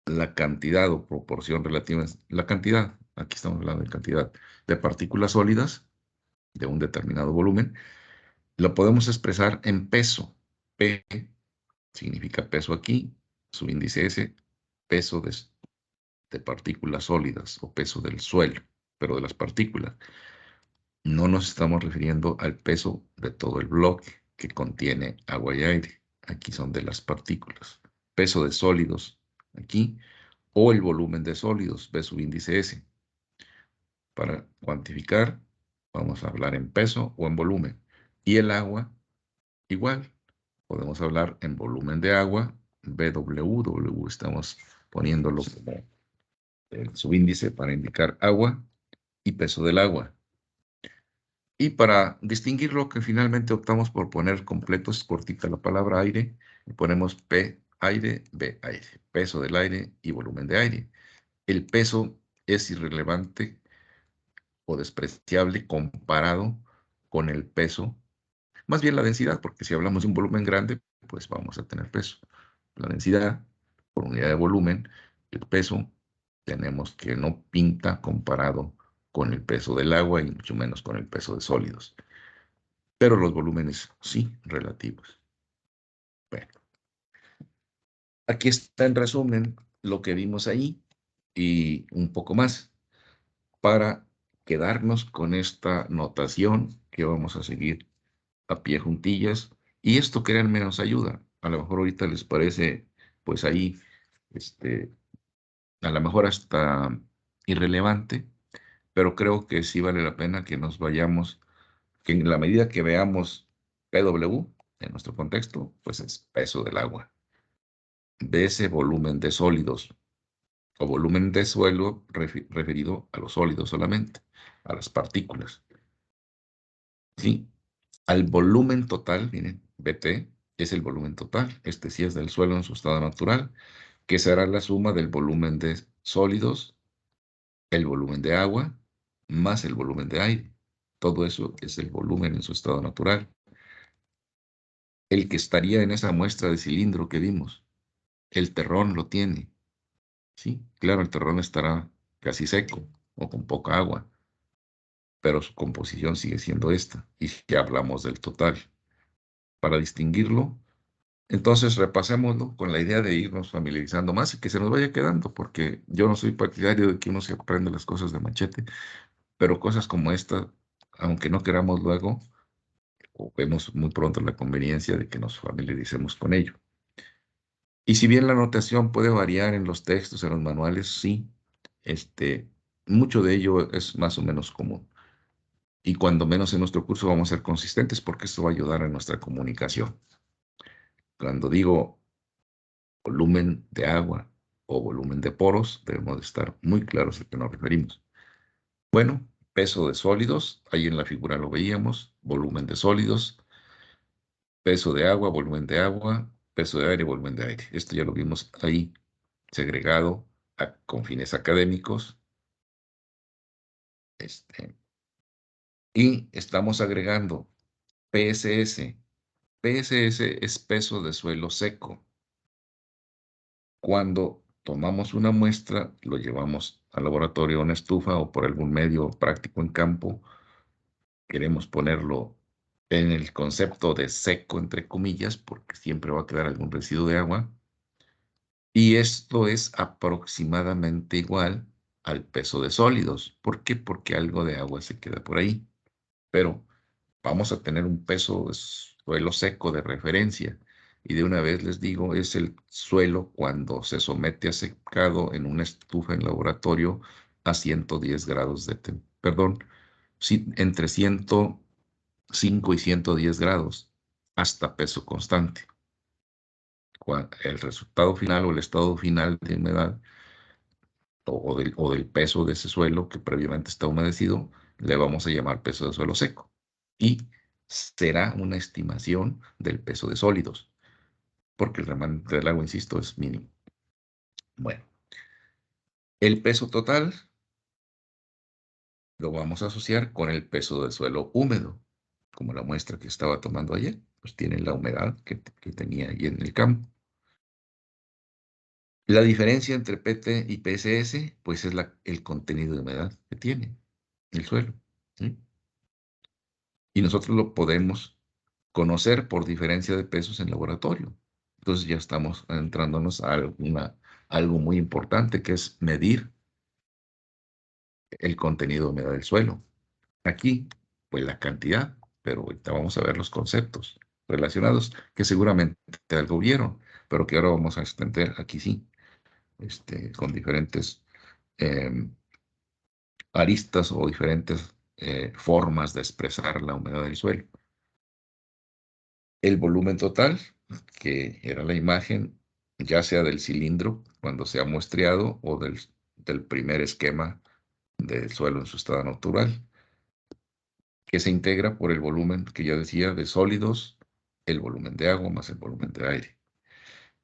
la cantidad o proporción relativa, la cantidad, aquí estamos hablando de cantidad de partículas sólidas de un determinado volumen, lo podemos expresar en peso. P significa peso aquí, su índice S, peso de partículas sólidas o peso del suelo, pero de las partículas. No nos estamos refiriendo al peso de todo el bloque que contiene agua y aire. Aquí son de las partículas. Peso de sólidos aquí, o el volumen de sólidos, ve su índice S. Para cuantificar, vamos a hablar en peso o en volumen. Y el agua, igual. Podemos hablar en volumen de agua, BW, estamos poniéndolo como el subíndice para indicar agua y peso del agua. Y para distinguirlo, que finalmente optamos por poner completo, es cortita la palabra aire, y ponemos P aire, B aire, peso del aire y volumen de aire. El peso es irrelevante o despreciable comparado con el peso, más bien la densidad, porque si hablamos de un volumen grande, pues vamos a tener peso. La densidad por unidad de volumen, el peso, tenemos que no pinta comparado con el peso del agua y mucho menos con el peso de sólidos. Pero los volúmenes sí, relativos. Bueno, aquí está en resumen lo que vimos ahí y un poco más para quedarnos con esta notación que vamos a seguir a pie juntillas. Y esto, créanme, nos ayuda. A lo mejor ahorita les parece, pues ahí, a lo mejor hasta irrelevante, pero creo que sí vale la pena que nos vayamos, que en la medida que veamos PW en nuestro contexto, pues es peso del agua, de ese volumen de sólidos o volumen de suelo referido a los sólidos solamente, a las partículas. ¿Sí? Al volumen total, miren, BT es el volumen total, este sí es del suelo en su estado natural, que será la suma del volumen de sólidos, el volumen de agua, más el volumen de aire. Todo eso es el volumen en su estado natural. El que estaría en esa muestra de cilindro que vimos, el terrón lo tiene. Sí, claro, el terrón estará casi seco o con poca agua, pero su composición sigue siendo esta, y ya hablamos del total. Para distinguirlo, entonces repasémoslo con la idea de irnos familiarizando más y que se nos vaya quedando, porque yo no soy partidario de que uno se aprenda las cosas de machete, pero cosas como esta, aunque no queramos luego, o vemos muy pronto la conveniencia de que nos familiaricemos con ello. Y si bien la notación puede variar en los textos, en los manuales, sí, mucho de ello es más o menos común. Y cuando menos en nuestro curso vamos a ser consistentes porque esto va a ayudar a nuestra comunicación. Cuando digo volumen de agua o volumen de poros, debemos de estar muy claros a qué nos referimos. Bueno, peso de sólidos, ahí en la figura lo veíamos, volumen de sólidos, peso de agua, volumen de agua, peso de aire, volumen de aire. Esto ya lo vimos ahí, segregado con fines académicos. Y estamos agregando PSS. PSS es peso de suelo seco. Cuando tomamos una muestra, lo llevamos al laboratorio a una estufa o por algún medio práctico en campo, queremos ponerlo en el concepto de seco, entre comillas, porque siempre va a quedar algún residuo de agua. Y esto es aproximadamente igual al peso de sólidos. ¿Por qué? Porque algo de agua se queda por ahí. Pero vamos a tener un peso de suelo seco de referencia. Y de una vez les digo, es el suelo cuando se somete a secado en una estufa en laboratorio a 110 grados de perdón, sí, entre 105 y 110 grados hasta peso constante. El resultado final o el estado final de humedad o del peso de ese suelo que previamente está humedecido, le vamos a llamar peso de suelo seco. Y será una estimación del peso de sólidos, porque el remanente del agua, insisto, es mínimo. Bueno, el peso total lo vamos a asociar con el peso del suelo húmedo, como la muestra que estaba tomando ayer, pues tiene la humedad que tenía ahí en el campo. La diferencia entre PT y PSS, pues es el contenido de humedad que tiene el suelo, ¿sí? Y nosotros lo podemos conocer por diferencia de pesos en laboratorio. Entonces ya estamos entrándonos a algo muy importante, que es medir el contenido de humedad del suelo. Aquí, pues la cantidad, pero ahorita vamos a ver los conceptos relacionados, que seguramente algo vieron, pero que ahora vamos a extender aquí sí, con diferentes aristas o diferentes formas de expresar la humedad del suelo. El volumen total, que era la imagen, ya sea del cilindro cuando se ha muestreado o del primer esquema del suelo en su estado natural, que se integra por el volumen que ya decía de sólidos, el volumen de agua más el volumen de aire.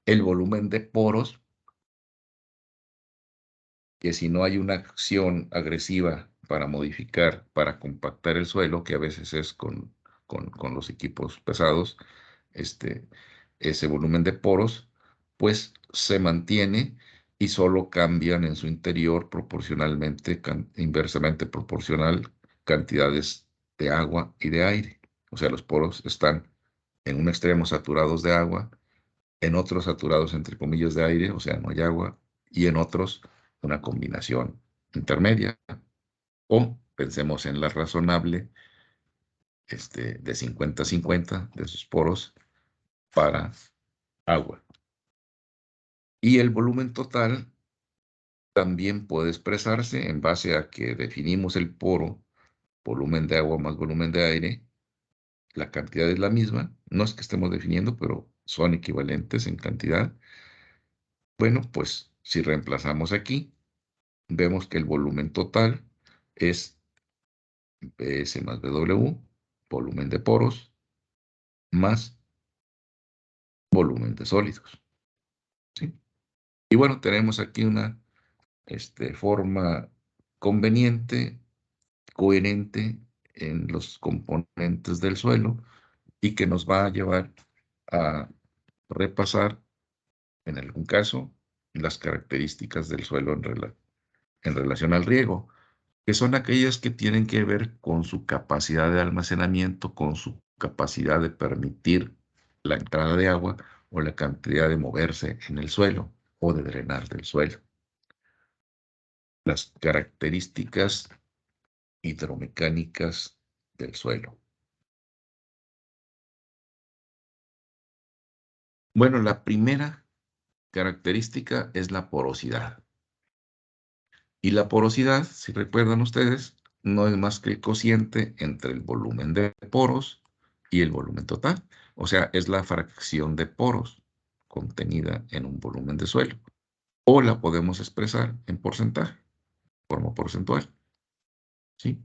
El volumen de poros, que si no hay una acción agresiva para modificar, para compactar el suelo, que a veces es con los equipos pesados, ese volumen de poros, pues se mantiene y solo cambian en su interior proporcionalmente, inversamente proporcional, cantidades de agua y de aire. O sea, los poros están en un extremo saturados de agua, en otros saturados entre comillas de aire, o sea, no hay agua, y en otros una combinación intermedia. O pensemos en la razonable, de 50-50 de sus poros para agua. Y el volumen total también puede expresarse en base a que definimos el poro, volumen de agua más volumen de aire, la cantidad es la misma, no es que estemos definiendo, pero son equivalentes en cantidad. Bueno, pues si reemplazamos aquí, vemos que el volumen total es PS más BW, volumen de poros, más volumen de sólidos, ¿sí? Y bueno, tenemos aquí una forma conveniente, coherente en los componentes del suelo y que nos va a llevar a repasar, en algún caso, las características del suelo en relación al riego, que son aquellas que tienen que ver con su capacidad de almacenamiento, con su capacidad de permitir la entrada de agua o la cantidad de moverse en el suelo o de drenar del suelo. Las características hidromecánicas del suelo. Bueno, la primera característica es la porosidad. Y la porosidad, si recuerdan ustedes, no es más que el cociente entre el volumen de poros y el volumen total. O sea, es la fracción de poros contenida en un volumen de suelo. O la podemos expresar en porcentaje, forma porcentual. ¿Sí?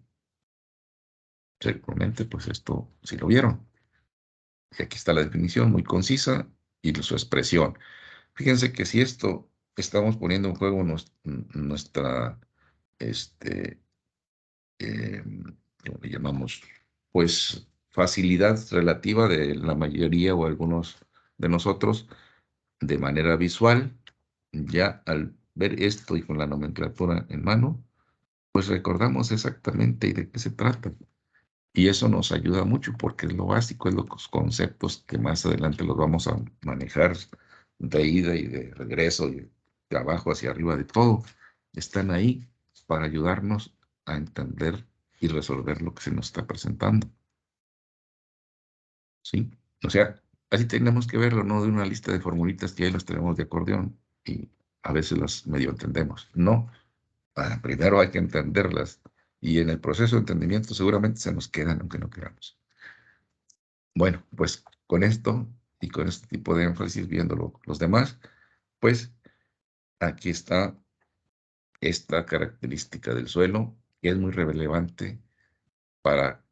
Seguramente, pues esto sí lo vieron. Y aquí está la definición muy concisa y su expresión. Fíjense que si esto estamos poniendo en juego nuestra, este, ¿cómo le llamamos? Pues facilidad relativa de la mayoría o algunos de nosotros de manera visual, ya al ver esto y con la nomenclatura en mano, pues recordamos exactamente y de qué se trata. Y eso nos ayuda mucho porque es lo básico, es los conceptos que más adelante los vamos a manejar de ida y de regreso y de abajo hacia arriba, de todo. Están ahí para ayudarnos a entender y resolver lo que se nos está presentando. ¿Sí? O sea, así tenemos que verlo, no de una lista de formulitas que ahí las tenemos de acordeón y a veces las medio entendemos. No, primero hay que entenderlas y en el proceso de entendimiento seguramente se nos quedan aunque no queramos. Bueno, pues con esto y con este tipo de énfasis viendo los demás, pues aquí está esta característica del suelo que es muy relevante para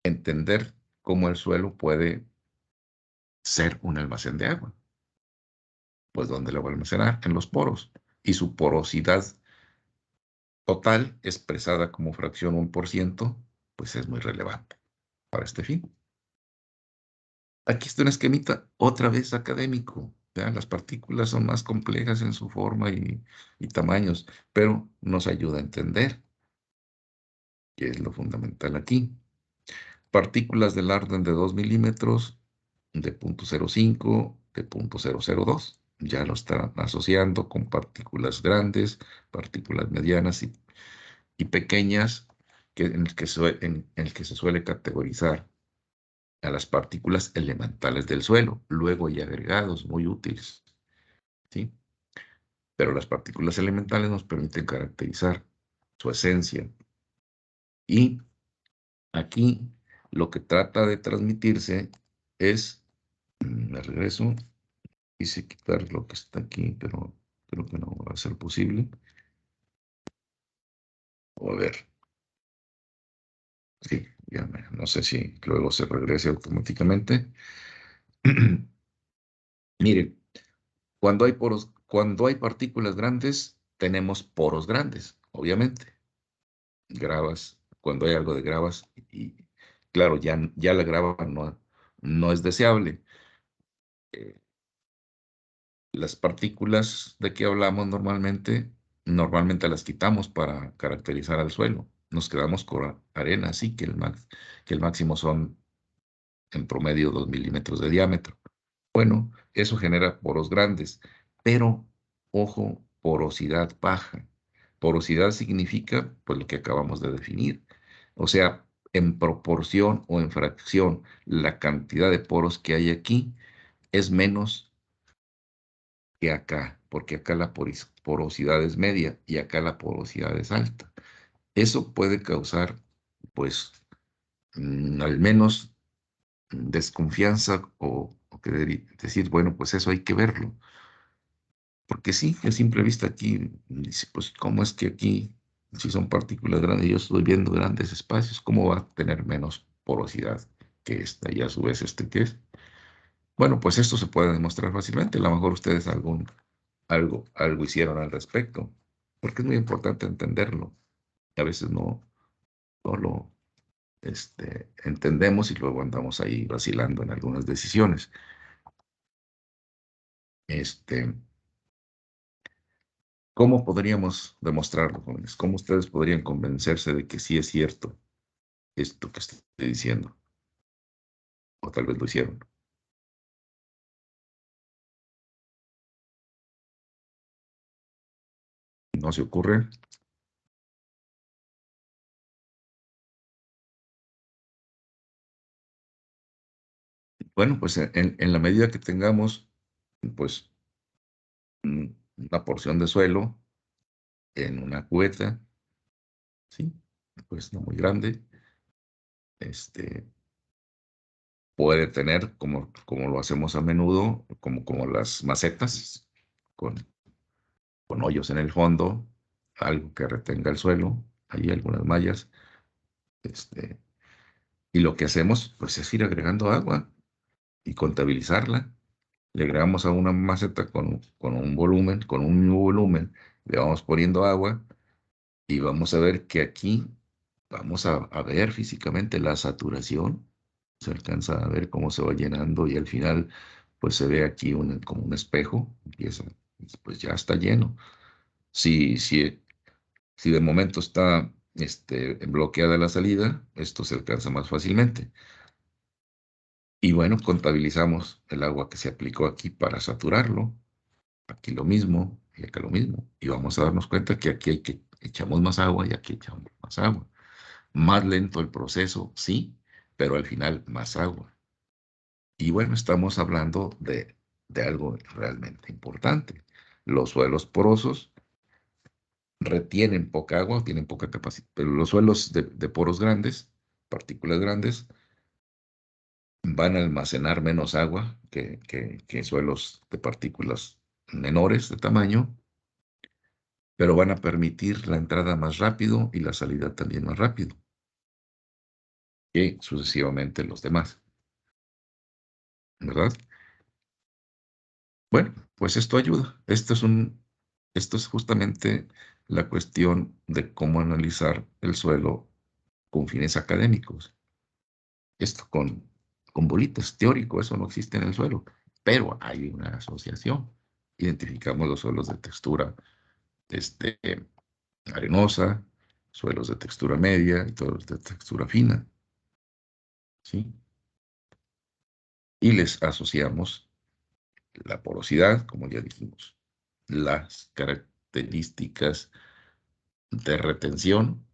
entender cómo el suelo puede ser un almacén de agua. Pues ¿dónde lo va a almacenar? En los poros. Y su porosidad total, expresada como fracción 1%, pues es muy relevante para este fin. Aquí está un esquemita, otra vez académico. ¿Vean? Las partículas son más complejas en su forma y tamaños, pero nos ayuda a entender qué es lo fundamental aquí. Partículas del orden de 2 milímetros, de 0.05, de 0.002. Ya lo está asociando con partículas grandes, partículas medianas y pequeñas, en el que se suele categorizar a las partículas elementales del suelo, luego hay agregados muy útiles, ¿sí? Pero las partículas elementales nos permiten caracterizar su esencia. Y aquí lo que trata de transmitirse es, me regreso, quise quitar lo que está aquí, pero creo que no va a ser posible. A ver, sí, ya no sé si luego se regrese automáticamente. Miren, cuando hay partículas grandes, tenemos poros grandes, obviamente. Gravas, cuando hay algo de gravas, y claro, ya la grava no es deseable. Eh, las partículas de que hablamos normalmente las quitamos para caracterizar al suelo. Nos quedamos con arena, así que el máximo son en promedio 2 milímetros de diámetro. Bueno, eso genera poros grandes, pero ojo, porosidad baja. Porosidad significa, pues, lo que acabamos de definir. O sea, en proporción o en fracción, la cantidad de poros que hay aquí es menos que acá, porque acá la porosidad es media y acá la porosidad es alta. Eso puede causar, pues, al menos desconfianza o decir, bueno, pues eso hay que verlo. Porque sí, a simple vista aquí, dice, pues, ¿cómo es que aquí, si son partículas grandes, yo estoy viendo grandes espacios, cómo va a tener menos porosidad que esta? Y a su vez, ¿qué es? Bueno, pues esto se puede demostrar fácilmente. A lo mejor ustedes algo hicieron al respecto, porque es muy importante entenderlo. A veces no lo entendemos y luego andamos ahí vacilando en algunas decisiones. ¿Cómo podríamos demostrarlo, jóvenes? ¿Cómo ustedes podrían convencerse de que sí es cierto esto que estoy diciendo? O tal vez lo hicieron. ¿No se ocurre? Bueno, pues en la medida que tengamos, pues, una porción de suelo en una cubeta, ¿sí? Pues no muy grande, este, puede tener, como lo hacemos a menudo, como las macetas, con hoyos en el fondo, algo que retenga el suelo, ahí algunas mallas, este, Y lo que hacemos, pues, es ir agregando agua y contabilizarla. Le agregamos a una maceta con un volumen, con un mismo volumen, le vamos poniendo agua y vamos a ver que aquí vamos a ver físicamente la saturación. Se alcanza a ver cómo se va llenando y al final, pues se ve aquí como un espejo, empieza, pues ya está lleno. Si, si, si de momento está bloqueada la salida, esto se alcanza más fácilmente. Y bueno, contabilizamos el agua que se aplicó aquí para saturarlo. Aquí lo mismo y acá lo mismo. Y vamos a darnos cuenta que aquí echamos más agua y aquí echamos más agua. Más lento el proceso, sí, pero al final más agua. Y bueno, estamos hablando de algo realmente importante. Los suelos porosos retienen poca agua, tienen poca capacidad, pero los suelos de poros grandes, partículas grandes, van a almacenar menos agua que suelos de partículas menores de tamaño, pero van a permitir la entrada más rápido y la salida también más rápido que sucesivamente los demás, ¿verdad? Bueno, pues esto ayuda. Esto es justamente la cuestión de cómo analizar el suelo con fines académicos. Esto con bolitas, teórico, eso no existe en el suelo, pero hay una asociación. Identificamos los suelos de textura este, arenosa, suelos de textura media y todos de textura fina, ¿sí? Y les asociamos la porosidad, como ya dijimos, las características de retención,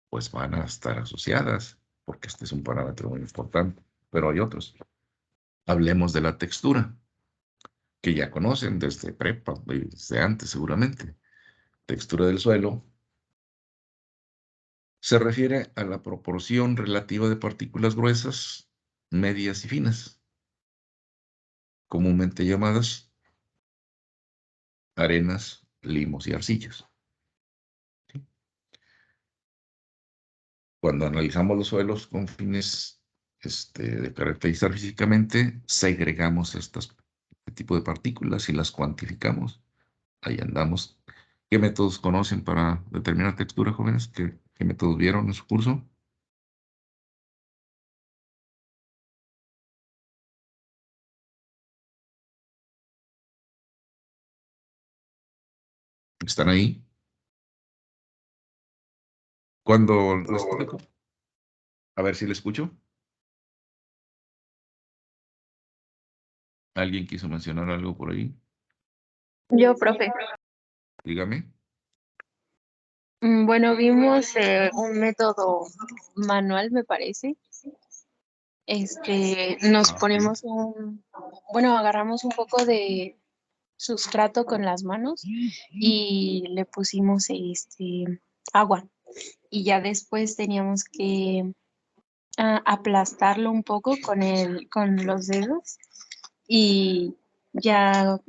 pues van a estar asociadas, porque este es un parámetro muy importante, pero hay otros. Hablemos de la textura, que ya conocen desde prepa, desde antes seguramente. Textura del suelo se refiere a la proporción relativa de partículas gruesas, medias y finas, comúnmente llamadas arenas, limos y arcillas. ¿Sí? Cuando analizamos los suelos con fines de caracterizar físicamente, segregamos este tipo de partículas y las cuantificamos. Ahí andamos. ¿Qué métodos conocen para determinar textura, jóvenes? ¿Qué métodos vieron en su curso? ¿Están ahí? Cuando les explico, a ver si le escucho. ¿Alguien quiso mencionar algo por ahí? Yo, profe. Dígame. Bueno, vimos un método manual, me parece. Nos Ah, ok. ponemos bueno, agarramos un poco de sustrato con las manos y le pusimos agua. Y ya después teníamos que aplastarlo un poco con los dedos y ya,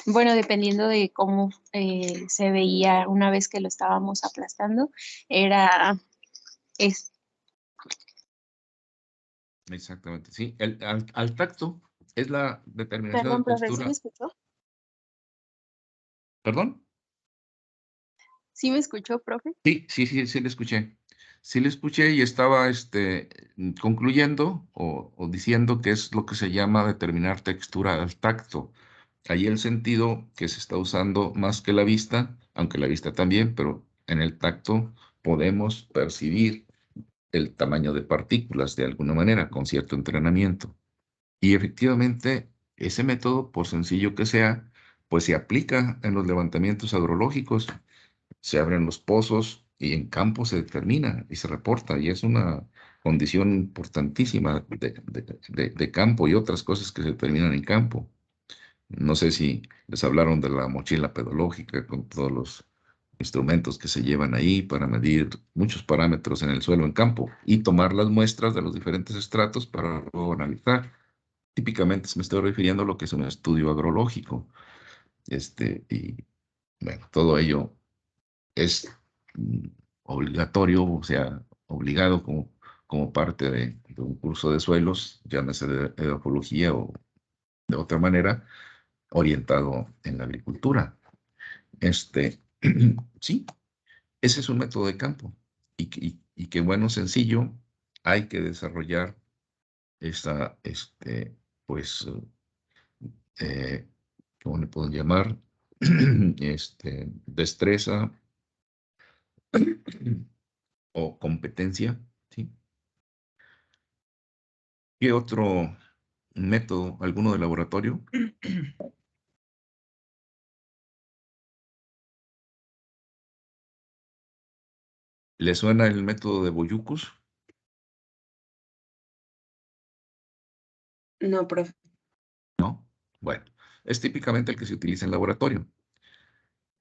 bueno, dependiendo de cómo se veía una vez que lo estábamos aplastando, era, es, Exactamente, sí. Al tacto es la determinación de perdón, profe, ¿sí me textura. escuchó? ¿Perdón? ¿Sí me escuchó, profe? Sí, sí, sí, sí le escuché. Sí le escuché y estaba concluyendo o diciendo que es lo que se llama determinar textura al tacto. Ahí el sentido que se está usando más que la vista, aunque la vista también, pero en el tacto podemos percibir el tamaño de partículas de alguna manera con cierto entrenamiento. Y efectivamente, ese método, por sencillo que sea, pues se aplica en los levantamientos agrológicos. Se abren los pozos y en campo se determina y se reporta. Y es una condición importantísima de campo y otras cosas que se determinan en campo. No sé si les hablaron de la mochila pedológica con todos los instrumentos que se llevan ahí para medir muchos parámetros en el suelo en campo y tomar las muestras de los diferentes estratos para luego analizar. Típicamente me estoy refiriendo a lo que es un estudio agrológico. Y bueno, todo ello es obligatorio, o sea, obligado como parte de un curso de suelos, llámese de edafología o de otra manera, orientado en la agricultura. Sí, ese es un método de campo y que bueno, sencillo, hay que desarrollar esa, pues, ¿cómo le pueden llamar? Destreza o competencia, ¿sí? ¿Qué otro método, alguno de laboratorio? ¿Le suena el método de Boyucus? No, profe. ¿No? Bueno, es típicamente el que se utiliza en laboratorio.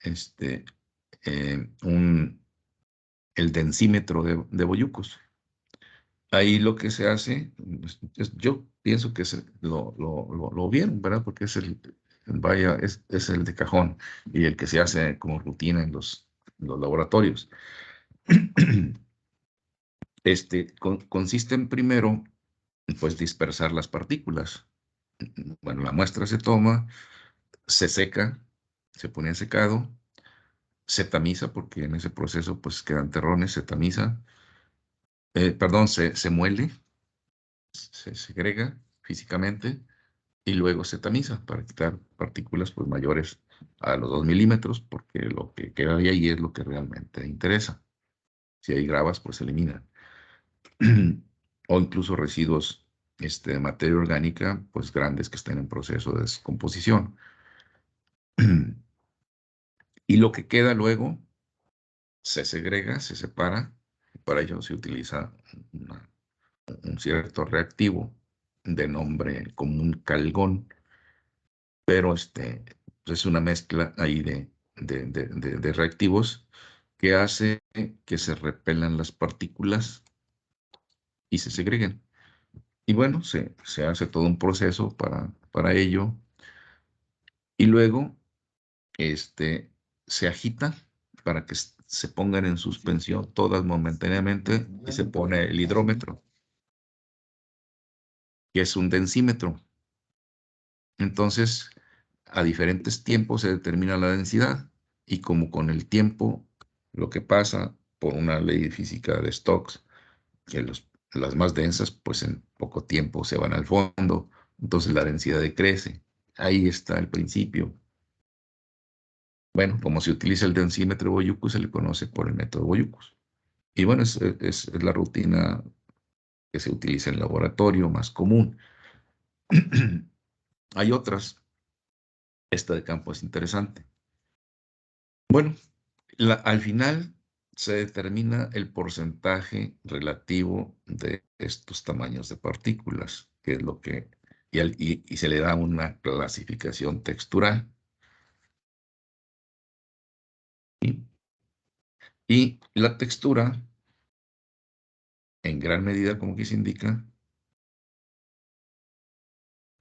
Eh, el densímetro de Boyucus. Ahí lo que se hace, yo pienso que lo vieron, ¿verdad? Porque vaya, es el de cajón y el que se hace como rutina en los laboratorios. Consiste en primero, pues, dispersar las partículas. Bueno, la muestra se toma, se seca, se pone en secado, se tamiza, porque en ese proceso, pues, quedan terrones, se tamiza, perdón, se muele, se segrega físicamente y luego se tamiza para quitar partículas, pues, mayores a los 2 milímetros, porque lo que queda de ahí es lo que realmente interesa. Si hay gravas, pues se eliminan. O incluso residuos de materia orgánica, pues grandes que estén en proceso de descomposición. Y lo que queda luego se segrega, se separa, y para ello se utiliza un cierto reactivo de nombre común calgón, pero es una mezcla ahí de reactivos que hace que se repelan las partículas y se segreguen. Y bueno, se hace todo un proceso para ello. Y luego se agita para que se pongan en suspensión todas momentáneamente y se pone el hidrómetro, que es un densímetro. Entonces, a diferentes tiempos se determina la densidad y como con el tiempo, lo que pasa por una ley de física de Stokes, que las más densas, pues en poco tiempo se van al fondo, entonces la densidad decrece. Ahí está el principio. Bueno, como se utiliza el densímetro Boyucus, se le conoce por el método Boyucus. Y bueno, es la rutina que se utiliza en laboratorio más común. Hay otras. Esta de campo es interesante. Bueno, al final se determina el porcentaje relativo de estos tamaños de partículas, que es lo que, y se le da una clasificación textural. Y la textura, en gran medida, como aquí se indica,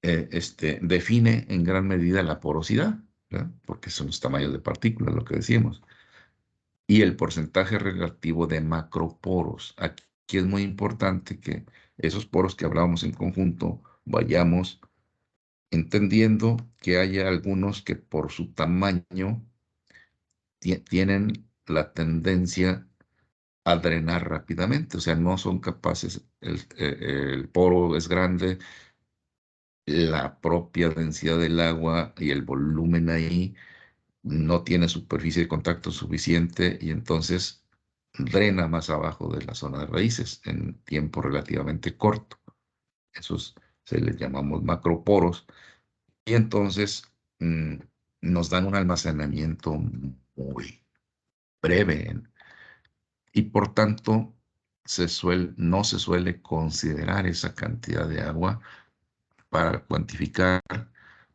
define en gran medida la porosidad, ¿verdad? Porque son los tamaños de partículas, lo que decíamos. Y el porcentaje relativo de macroporos. Aquí es muy importante que esos poros que hablábamos en conjunto vayamos entendiendo que hay algunos que por su tamaño tienen la tendencia a drenar rápidamente, o sea, no son capaces, el poro es grande, la propia densidad del agua y el volumen ahí no tiene superficie de contacto suficiente y entonces drena más abajo de la zona de raíces en tiempo relativamente corto. Esos se les llamamos macroporos y entonces nos dan un almacenamiento muy breve y por tanto no se suele considerar esa cantidad de agua para cuantificar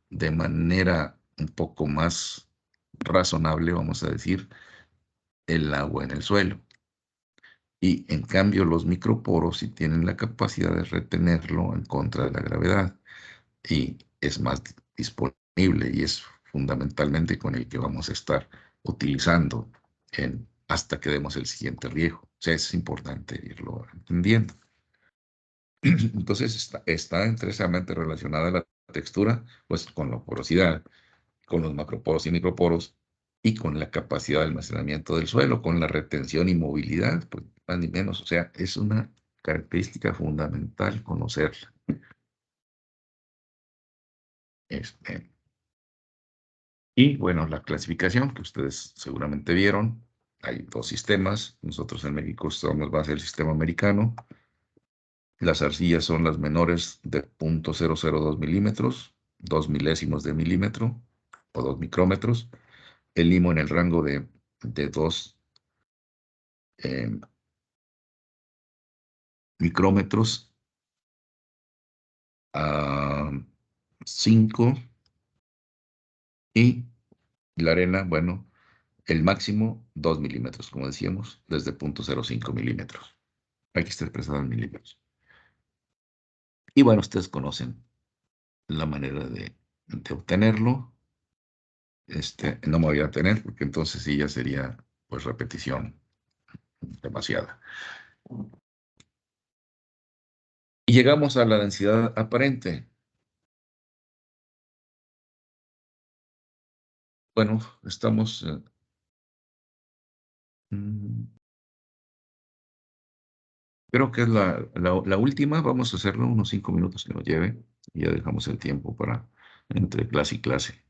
de manera un poco más razonable, vamos a decir, el agua en el suelo. Y en cambio los microporos sí tienen la capacidad de retenerlo en contra de la gravedad y es más disponible y es fundamentalmente con el que vamos a estar utilizando hasta que demos el siguiente riego. O sea, es importante irlo entendiendo. Entonces está estrechamente relacionada la textura, pues con la porosidad, con los macroporos y microporos, y con la capacidad de almacenamiento del suelo, con la retención y movilidad, pues más ni menos. O sea, es una característica fundamental conocerla. Y bueno, la clasificación que ustedes seguramente vieron, hay dos sistemas. Nosotros en México usamos base del sistema americano. Las arcillas son las menores de 0.002 milímetros, 2 milésimos de milímetro o 2 micrómetros. El limo en el rango de 2 micrómetros a 5. Y la arena, bueno, el máximo 2 milímetros, como decíamos, desde 0.05 milímetros. Aquí está expresado en milímetros. Y bueno, ustedes conocen la manera de obtenerlo. No me voy a tener porque entonces sí ya sería pues repetición demasiada. Y llegamos a la densidad aparente. Bueno, estamos... creo que es la última. Vamos a hacerlo unos 5 minutos que nos lleve. Y ya dejamos el tiempo para entre clase y clase.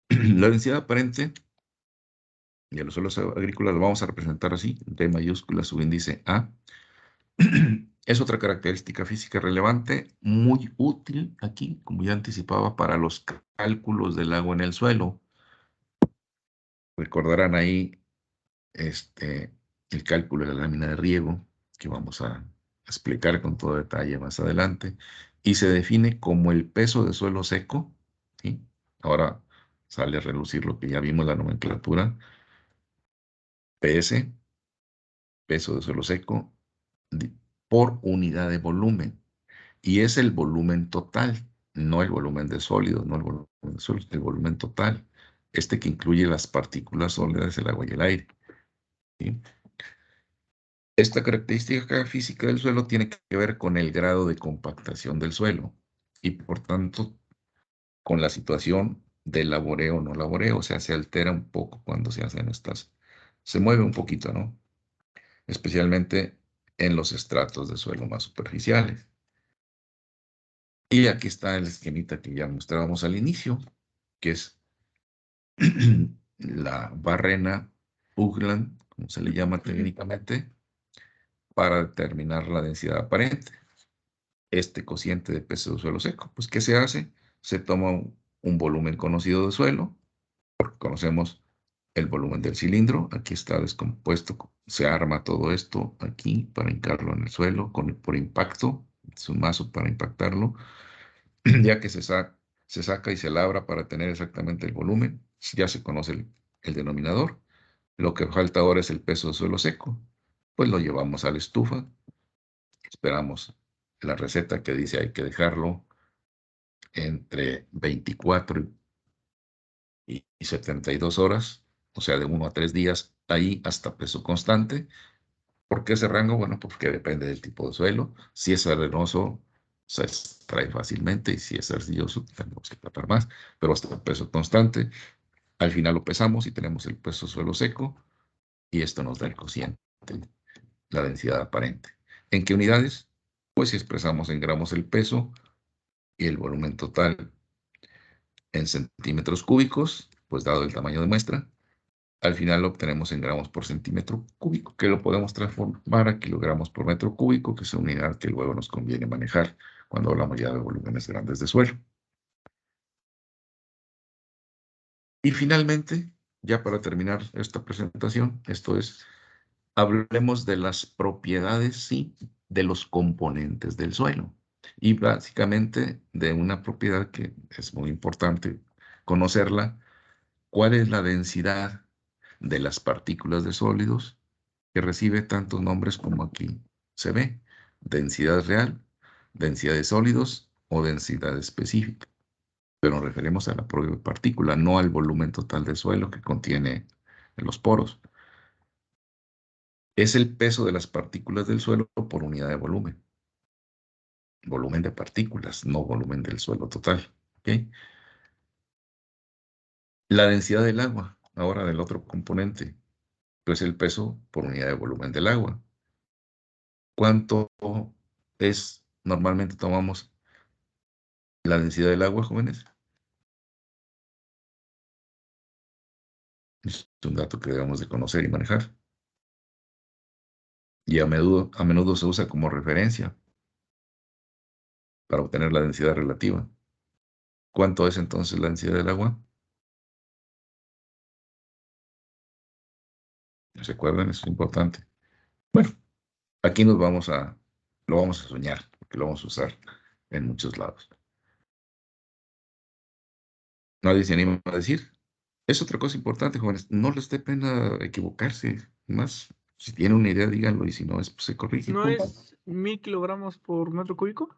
La densidad aparente de los suelos agrícolas lo vamos a representar así, D mayúscula, subíndice A. Es otra característica física relevante, muy útil aquí, como ya anticipaba, para los cálculos del agua en el suelo. Recordarán ahí el cálculo de la lámina de riego, que vamos a explicar con todo detalle más adelante, y se define como el peso de suelo seco, ¿sí? Ahora sale a relucir lo que ya vimos, la nomenclatura, PS, peso de suelo seco, por unidad de volumen. Y es el volumen total, no el volumen de sólidos, no el volumen de sólidos, el volumen total, que incluye las partículas sólidas, el agua y el aire, ¿sí? Esta característica física del suelo tiene que ver con el grado de compactación del suelo y por tanto con la situación de laboreo o no laboreo. O sea, se altera un poco cuando se hacen se mueve un poquito, ¿no? Especialmente en los estratos de suelo más superficiales. Y aquí está el esquemita que ya mostrábamos al inicio, que es la barrena Ugland, como se le llama técnicamente, para determinar la densidad aparente. Cociente de peso de suelo seco. Pues, ¿qué se hace? Se toma un volumen conocido de suelo, porque conocemos el volumen del cilindro. Aquí está descompuesto. Se arma todo esto aquí para hincarlo en el suelo por impacto. Es un mazo para impactarlo. Ya que se saca y se labra para tener exactamente el volumen, ya se conoce el denominador. Lo que falta ahora es el peso de suelo seco. Pues lo llevamos a la estufa, esperamos la receta que dice hay que dejarlo entre 24 y 72 horas, o sea, de 1 a 3 días, ahí hasta peso constante. ¿Por qué ese rango? Bueno, porque depende del tipo de suelo. Si es arenoso, se extrae fácilmente, y si es arcilloso, tenemos que tratar más, pero hasta peso constante. Al final lo pesamos y tenemos el peso suelo seco, y esto nos da el cociente, la densidad aparente. ¿En qué unidades? Pues si expresamos en gramos el peso y el volumen total en centímetros cúbicos, pues dado el tamaño de muestra, al final lo obtenemos en gramos por centímetro cúbico, que lo podemos transformar a kilogramos por metro cúbico, que es una unidad que luego nos conviene manejar cuando hablamos ya de volúmenes grandes de suelo. Y finalmente, ya para terminar esta presentación, hablemos de las propiedades, sí, de los componentes del suelo. Y básicamente de una propiedad que es muy importante conocerla: ¿cuál es la densidad de las partículas de sólidos, que recibe tantos nombres como aquí se ve? Densidad real, densidad de sólidos o densidad específica. Pero nos referimos a la propia partícula, no al volumen total de suelo que contiene los poros. Es el peso de las partículas del suelo por unidad de volumen. volumen de partículas, no volumen del suelo total. ¿Ok? La densidad del agua, ahora del otro componente, pues el peso por unidad de volumen del agua. ¿Cuánto es, normalmente tomamos la densidad del agua, jóvenes? Es un dato que debemos de conocer y manejar. Y a menudo se usa como referencia para obtener la densidad relativa. ¿Cuánto es entonces la densidad del agua? ¿Se acuerdan? Eso es importante. Bueno, aquí lo vamos a soñar, porque lo vamos a usar en muchos lados. Nadie se anima a decir. Es otra cosa importante, jóvenes. No les dé pena equivocarse. Más, si tienen una idea, díganlo, y si no, pues se corrige. ¿No es 1000 kilogramos por metro cúbico?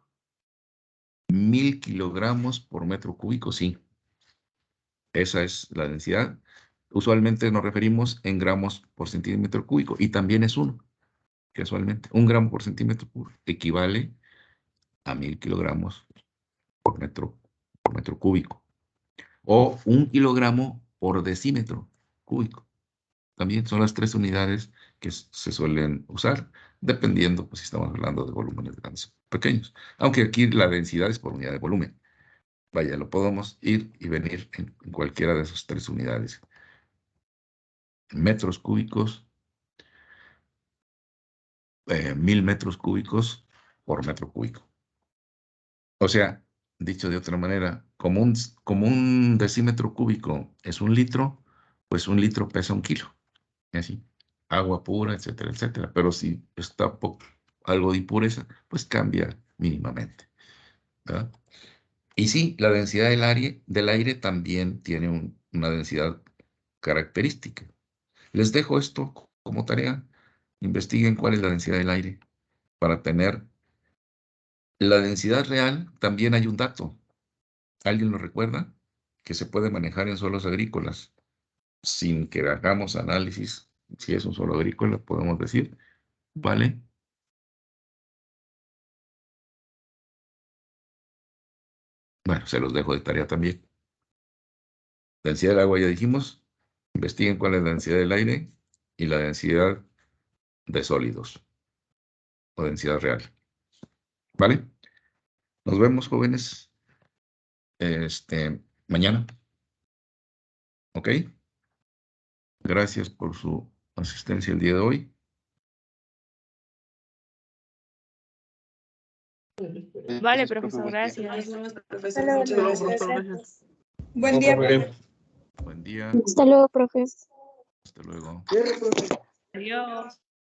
1000 kilogramos por metro cúbico, sí. Esa es la densidad. Usualmente nos referimos en gramos por centímetro cúbico, y también es uno, casualmente. 1 gramo por centímetro cúbico equivale a 1000 kilogramos por metro cúbico. O 1 kilogramo por decímetro cúbico. También son las 3 unidades que se suelen usar, dependiendo, pues, si estamos hablando de volúmenes grandes o pequeños. Aunque aquí la densidad es por unidad de volumen. Vaya, lo podemos ir y venir en cualquiera de esas 3 unidades. Metros cúbicos, 1000 metros cúbicos por metro cúbico. O sea, dicho de otra manera, como un decímetro cúbico es 1 litro, pues 1 litro pesa 1 kilo. Así, agua pura, etcétera, etcétera. Pero si está algo de impureza, pues cambia mínimamente, ¿verdad? Y sí, la densidad del aire también tiene una densidad característica. Les dejo esto como tarea. Investiguen cuál es la densidad del aire para tener la densidad real. También hay un dato. ¿Alguien lo recuerda? Que se puede manejar en suelos agrícolas sin que hagamos análisis. Si es un suelo agrícola, podemos decir, ¿vale? Bueno, se los dejo de tarea también. Densidad del agua ya dijimos. Investiguen cuál es la densidad del aire y la densidad de sólidos o densidad real. ¿Vale? Nos vemos, jóvenes, mañana. ¿Ok? Gracias por su asistencia el día de hoy. Vale, profesor, gracias. Profesor, muchas gracias. Buen día, profe. Buen día. Hasta luego, profe. Hasta luego. Adiós.